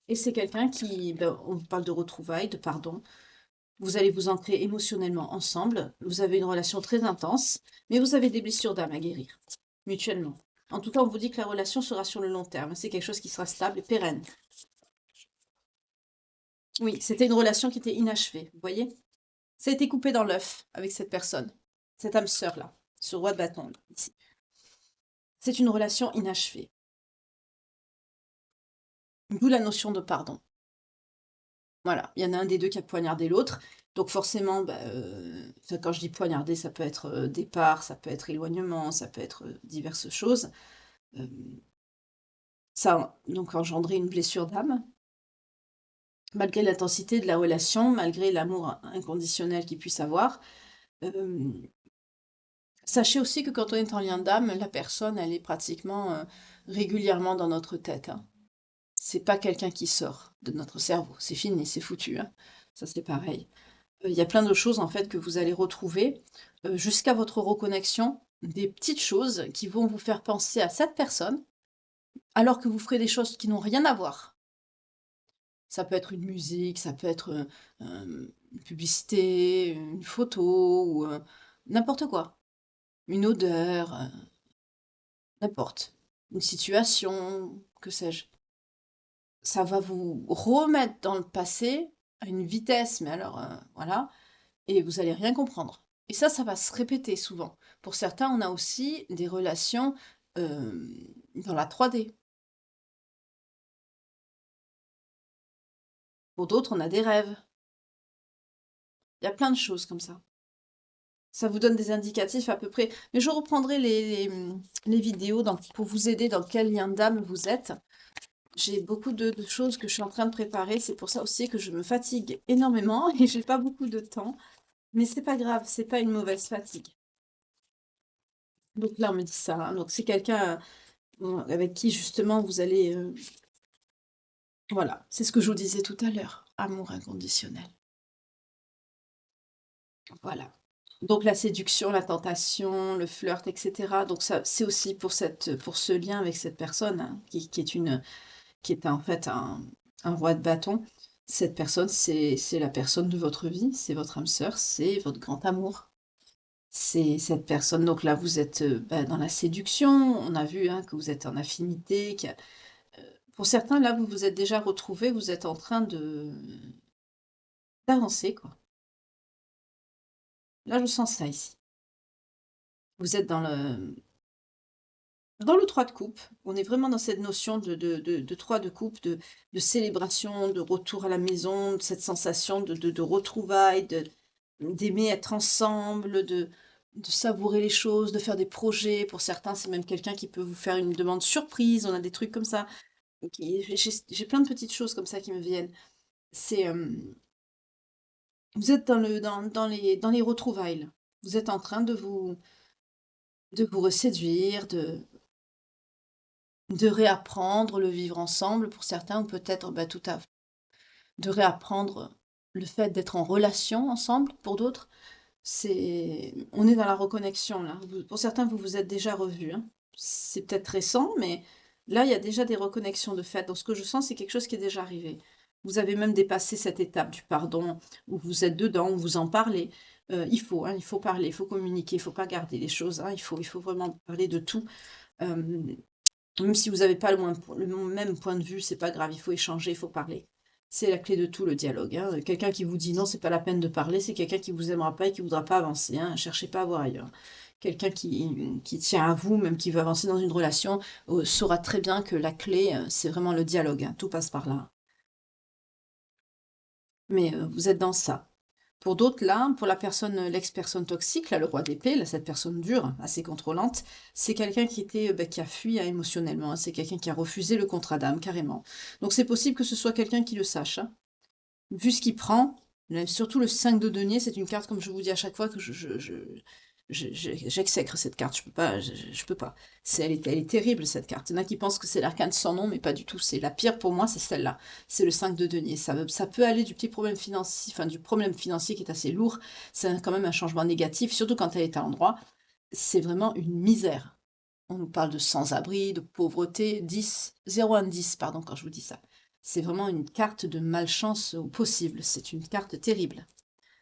Et c'est quelqu'un qui, ben, on parle de retrouvailles, de pardon. Vous allez vous ancrer émotionnellement ensemble. Vous avez une relation très intense, mais vous avez des blessures d'âme à guérir, mutuellement. En tout cas, on vous dit que la relation sera sur le long terme. C'est quelque chose qui sera stable et pérenne. Oui, c'était une relation qui était inachevée, vous voyez? Ça a été coupé dans l'œuf avec cette personne, cette âme sœur-là, ce roi de bâton, ici. C'est une relation inachevée. D'où la notion de pardon. Voilà, il y en a un des deux qui a poignardé l'autre. Donc forcément, bah, quand je dis poignarder, ça peut être départ, ça peut être éloignement, ça peut être diverses choses. Euh, Ça a donc engendré une blessure d'âme. Malgré l'intensité de la relation, malgré l'amour inconditionnel qu'il puisse avoir. euh, Sachez aussi que quand on est en lien d'âme, la personne, elle est pratiquement régulièrement dans notre tête, hein. C'est pas quelqu'un qui sort de notre cerveau. C'est fini, c'est foutu, hein. Ça, c'est pareil. Il y a plein de choses en fait que vous allez retrouver jusqu'à votre reconnexion, des petites choses qui vont vous faire penser à cette personne, alors que vous ferez des choses qui n'ont rien à voir. Ça peut être une musique, ça peut être une publicité, une photo, ou n'importe quoi. Une odeur, n'importe. Une situation, que sais-je. Ça va vous remettre dans le passé à une vitesse, mais alors voilà, et vous allez rien comprendre. Et ça va se répéter souvent. Pour certains, on a aussi des relations dans la 3D. Pour d'autres, on a des rêves. Il y a plein de choses comme ça. Ça vous donne des indicatifs à peu près. Mais je reprendrai les vidéos pour vous aider dans quel lien d'âme vous êtes. J'ai beaucoup de choses que je suis en train de préparer. C'est pour ça aussi que je me fatigue énormément et j'ai pas beaucoup de temps. Mais c'est pas grave, c'est pas une mauvaise fatigue. Donc là, on me dit ça, hein. Donc c'est quelqu'un avec qui justement vous allez... voilà, c'est ce que je vous disais tout à l'heure. Amour inconditionnel. Voilà. Donc la séduction, la tentation, le flirt, etc. Donc ça, c'est aussi pour ce lien avec cette personne, hein, qui est en fait un roi de bâton. Cette personne, c'est la personne de votre vie, c'est votre âme sœur, c'est votre grand amour. C'est cette personne. Donc là, vous êtes dans la séduction. On a vu, hein, que vous êtes en affinité. Pour certains, là, vous vous êtes déjà retrouvés. Vous êtes en train d'avancer, quoi. Là, je sens ça ici. Vous êtes dans le 3 de coupe. On est vraiment dans cette notion de 3 de coupe, de célébration, de retour à la maison, de cette sensation de retrouvailles, d'aimer être ensemble, de savourer les choses, de faire des projets. Pour certains, c'est même quelqu'un qui peut vous faire une demande surprise. On a des trucs comme ça. J'ai plein de petites choses comme ça qui me viennent. C'est, vous êtes dans les retrouvailles, là. Vous êtes en train de vous reséduire, de réapprendre le vivre ensemble pour certains, ou peut-être tout à de réapprendre le fait d'être en relation ensemble pour d'autres. On est dans la reconnexion là. Pour certains, vous vous êtes déjà revus, hein. C'est peut-être récent, mais là, il y a déjà des reconnexions de fait. Donc, ce que je sens, c'est quelque chose qui est déjà arrivé. Vous avez même dépassé cette étape du pardon, où vous êtes dedans, où vous en parlez. Il faut parler, il faut communiquer, il ne faut pas garder les choses, hein. Il faut vraiment parler de tout. Euh, Même si vous n'avez pas le même point de vue, c'est pas grave, il faut échanger, il faut parler. C'est la clé de tout, le dialogue, hein. Quelqu'un qui vous dit non, c'est pas la peine de parler, c'est quelqu'un qui vous aimera pas et qui voudra pas avancer, hein. Cherchez pas à voir ailleurs. Quelqu'un qui tient à vous, même qui veut avancer dans une relation, saura très bien que la clé, c'est vraiment le dialogue, hein. Tout passe par là. Mais vous êtes dans ça. Pour d'autres, là, pour la personne, l'ex-personne toxique, là, le roi d'épée, là, cette personne dure, assez contrôlante, c'est quelqu'un qui a fui, hein, émotionnellement, hein. C'est quelqu'un qui a refusé le contrat d'âme, carrément. Donc c'est possible que ce soit quelqu'un qui le sache, hein. Vu ce qu'il prend, surtout le 5 de denier, c'est une carte, comme je vous dis à chaque fois, que j'exècre cette carte, je peux pas. Elle est terrible, cette carte. Il y en a qui pensent que c'est l'arcane sans nom, mais pas du tout. C'est la pire pour moi, c'est celle-là. C'est le 5 de denier. Ça peut aller du petit problème financier, enfin du problème financier qui est assez lourd. C'est quand même un changement négatif, surtout quand elle est à l'endroit. C'est vraiment une misère. On nous parle de sans-abri, de pauvreté, 10, 0 à 10, pardon, quand je vous dis ça. C'est vraiment une carte de malchance au possible. C'est une carte terrible.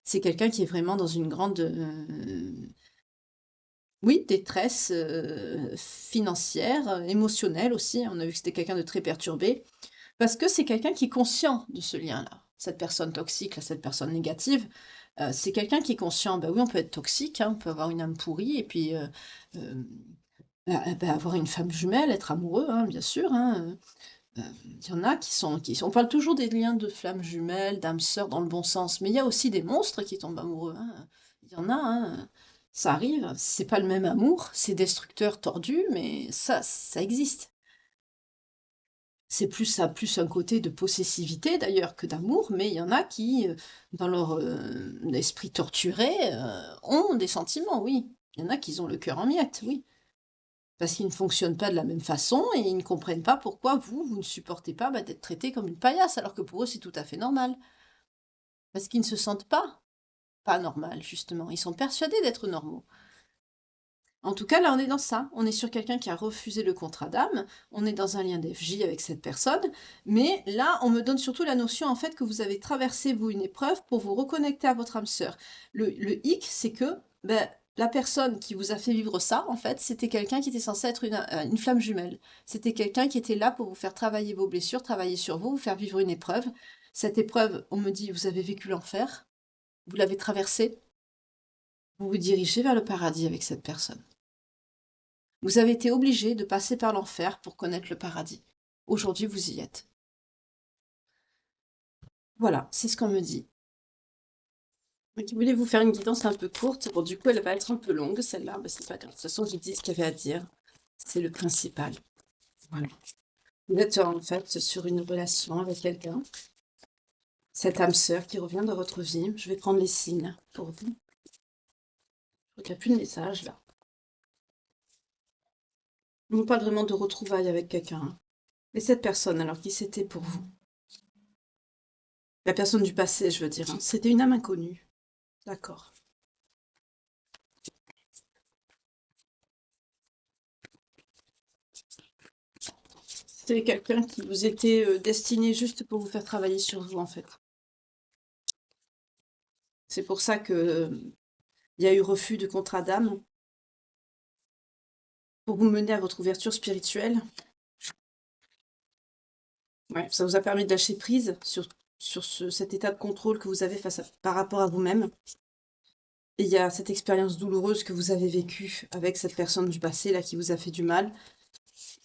C'est quelqu'un qui est vraiment dans une grande, oui, détresse financière, émotionnelle aussi. On a vu que c'était quelqu'un de très perturbé. Parce que c'est quelqu'un qui est conscient de ce lien-là. Cette personne toxique, là, cette personne négative, c'est quelqu'un qui est conscient. Ben oui, on peut être toxique, hein, on peut avoir une âme pourrie, et puis avoir une femme jumelle, être amoureux, hein, bien sûr. Hein, il y en a on parle toujours des liens de flammes jumelles, d'âmes sœurs dans le bon sens, mais il y a aussi des monstres qui tombent amoureux, hein. Il y en a, hein, ça arrive. C'est pas le même amour, c'est destructeur, tordu, mais ça existe. Ça a plus un côté de possessivité d'ailleurs que d'amour, mais il y en a qui, dans leur esprit torturé, ont des sentiments, oui. Il y en a qui ont le cœur en miettes, oui. Parce qu'ils ne fonctionnent pas de la même façon et ils ne comprennent pas pourquoi vous ne supportez pas d'être traité comme une paillasse, alors que pour eux c'est tout à fait normal. Parce qu'ils ne se sentent pas normal, justement. Ils sont persuadés d'être normaux. En tout cas, là, on est dans ça. On est sur quelqu'un qui a refusé le contrat d'âme. On est dans un lien d'FJ avec cette personne. Mais là, on me donne surtout la notion, en fait, que vous avez traversé, vous, une épreuve pour vous reconnecter à votre âme sœur. Le hic, c'est que la personne qui vous a fait vivre ça, en fait, c'était quelqu'un qui était censé être une flamme jumelle. C'était quelqu'un qui était là pour vous faire travailler vos blessures, travailler sur vous faire vivre une épreuve. Cette épreuve, on me dit, vous avez vécu l'enfer, vous l'avez traversée, vous vous dirigez vers le paradis avec cette personne. Vous avez été obligé de passer par l'enfer pour connaître le paradis. Aujourd'hui, vous y êtes. Voilà, c'est ce qu'on me dit. Donc, je voulais vous faire une guidance un peu courte. Bon, du coup, elle va être un peu longue, celle-là. Mais c'est pas grave. De toute façon, j'ai dit ce qu'il y avait à dire. C'est le principal. Voilà. Vous êtes en fait sur une relation avec quelqu'un. Cette âme sœur qui revient dans votre vie. Je vais prendre les signes pour vous. Je crois qu'il n'y a plus de message là. On nous parle vraiment de retrouvailles avec quelqu'un, hein. Et cette personne, alors, qui c'était pour vous? La personne du passé, je veux dire, hein. C'était une âme inconnue. D'accord. C'est quelqu'un qui vous était destiné juste pour vous faire travailler sur vous, en fait. C'est pour ça que il y a eu refus de contrat d'âme pour vous mener à votre ouverture spirituelle. Ouais, ça vous a permis de lâcher prise sur cet état de contrôle que vous avez par rapport à vous-même. Et il y a cette expérience douloureuse que vous avez vécue avec cette personne du passé là qui vous a fait du mal.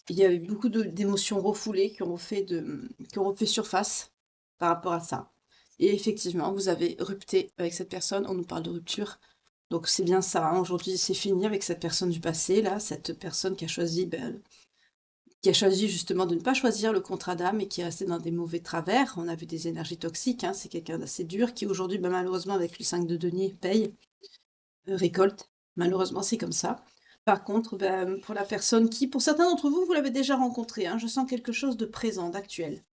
Il y a eu beaucoup d'émotions refoulées qui ont refait surface par rapport à ça. Et effectivement, vous avez rupté avec cette personne. On nous parle de rupture. Donc c'est bien ça, hein. Aujourd'hui, c'est fini avec cette personne du passé, là, cette personne qui a choisi justement de ne pas choisir le contrat d'âme et qui est resté dans des mauvais travers. On a vu des énergies toxiques, hein. C'est quelqu'un d'assez dur qui aujourd'hui, malheureusement, avec le 5 de denier, paye, récolte. Malheureusement, c'est comme ça. Par contre, pour la personne qui, pour certains d'entre vous, vous l'avez déjà rencontré, hein, je sens quelque chose de présent, d'actuel.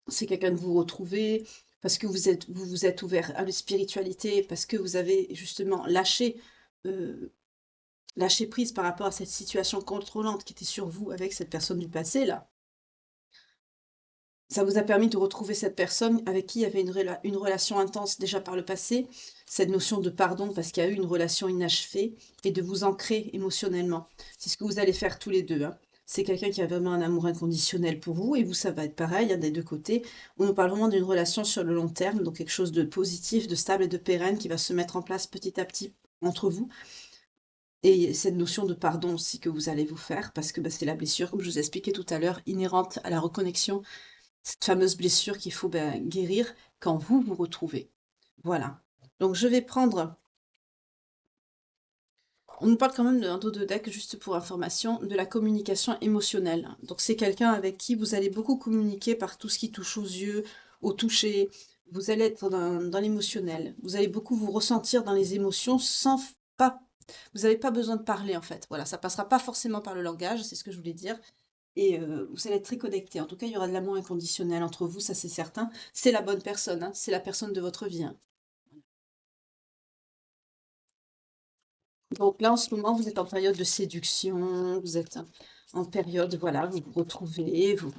C'est quelqu'un que vous retrouvez parce que vous vous êtes ouvert à la spiritualité, parce que vous avez justement lâché prise par rapport à cette situation contrôlante qui était sur vous avec cette personne du passé, là. Ça vous a permis de retrouver cette personne avec qui il y avait une relation intense déjà par le passé, cette notion de pardon parce qu'il y a eu une relation inachevée et de vous ancrer émotionnellement. C'est ce que vous allez faire tous les deux, hein. C'est quelqu'un qui a vraiment un amour inconditionnel pour vous et vous, ça va être pareil, hein, des deux côtés. On nous parle vraiment d'une relation sur le long terme, donc quelque chose de positif, de stable et de pérenne qui va se mettre en place petit à petit entre vous. Et cette notion de pardon aussi que vous allez vous faire, parce que c'est la blessure, comme je vous ai expliqué tout à l'heure, inhérente à la reconnexion, cette fameuse blessure qu'il faut guérir quand vous vous retrouvez. Voilà. Donc je vais prendre... On nous parle quand même d'un dos de deck, juste pour information, de la communication émotionnelle. Donc c'est quelqu'un avec qui vous allez beaucoup communiquer par tout ce qui touche aux yeux, au toucher, Vous allez être dans l'émotionnel. Vous allez beaucoup vous ressentir dans les émotions sans pas... Vous n'avez pas besoin de parler, en fait. Voilà, ça passera pas forcément par le langage, c'est ce que je voulais dire. Et vous allez être très connectés. En tout cas, il y aura de l'amour inconditionnel entre vous, ça c'est certain. C'est la bonne personne, hein, c'est la personne de votre vie, hein. Donc là, en ce moment, vous êtes en période de séduction, vous êtes en période, voilà, vous vous retrouvez, vous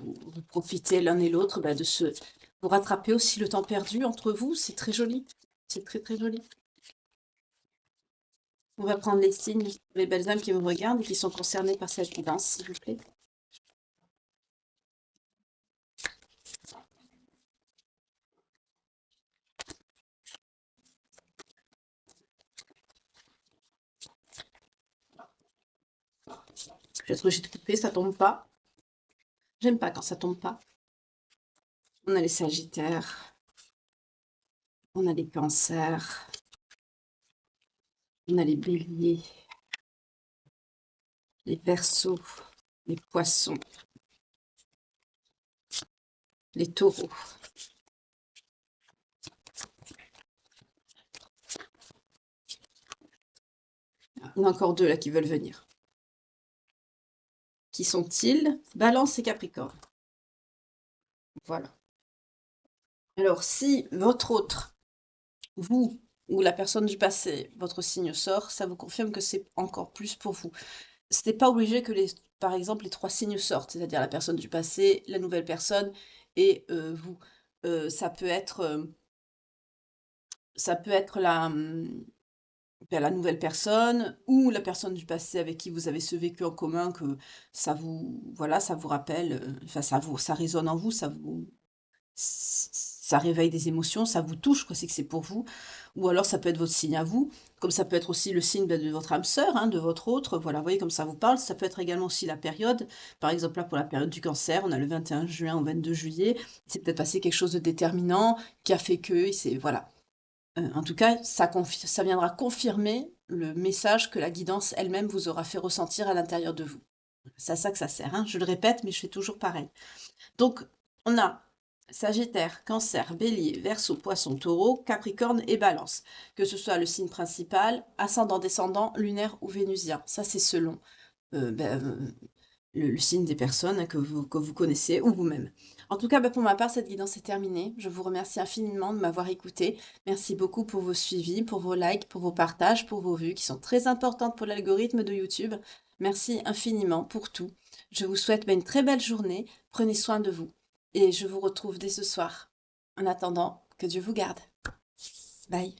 profitez l'un et l'autre de vous rattraper aussi le temps perdu entre vous, c'est très joli, c'est très très joli. On va prendre les signes, les belles âmes qui vous regardent et qui sont concernées par cette guidance, s'il vous plaît. Je vais être obligée de couper, ça tombe pas. J'aime pas quand ça tombe pas. On a les Sagittaires, on a les Cancers, on a les Béliers, les Verseaux, les Poissons, les Taureaux. Il y en a encore deux là qui veulent venir. Qui sont-ils? Balance et Capricorne. Voilà. Alors, si votre autre, vous ou la personne du passé, votre signe sort, ça vous confirme que c'est encore plus pour vous. Ce n'est pas obligé que, par exemple, les trois signes sortent, c'est-à-dire la personne du passé, la nouvelle personne et vous. Ça peut être la nouvelle personne ou la personne du passé avec qui vous avez ce vécu en commun que voilà, ça vous rappelle, enfin ça résonne en vous, ça réveille des émotions, ça vous touche, quoi, c'est que c'est pour vous. Ou alors ça peut être votre signe à vous, comme ça peut être aussi le signe de votre âme sœur, hein, de votre autre, voilà, vous voyez comme ça vous parle. Ça peut être également aussi la période, par exemple là pour la période du cancer, on a le 21 juin au 22 juillet, c'est peut-être passé quelque chose de déterminant qui a fait que, c'est voilà. En tout cas, ça viendra confirmer le message que la guidance elle-même vous aura fait ressentir à l'intérieur de vous. C'est à ça que ça sert, hein. Je le répète, mais je fais toujours pareil. Donc, on a Sagittaire, Cancer, Bélier, Verseau, Poisson, Taureau, Capricorne et Balance. Que ce soit le signe principal, ascendant, descendant, lunaire ou vénusien. Ça, c'est selon le signe des personnes, hein, que vous connaissez ou vous-même. En tout cas, pour ma part, cette guidance est terminée. Je vous remercie infiniment de m'avoir écouté. Merci beaucoup pour vos suivis, pour vos likes, pour vos partages, pour vos vues qui sont très importantes pour l'algorithme de YouTube. Merci infiniment pour tout. Je vous souhaite une très belle journée. Prenez soin de vous. Et je vous retrouve dès ce soir. En attendant, que Dieu vous garde. Bye.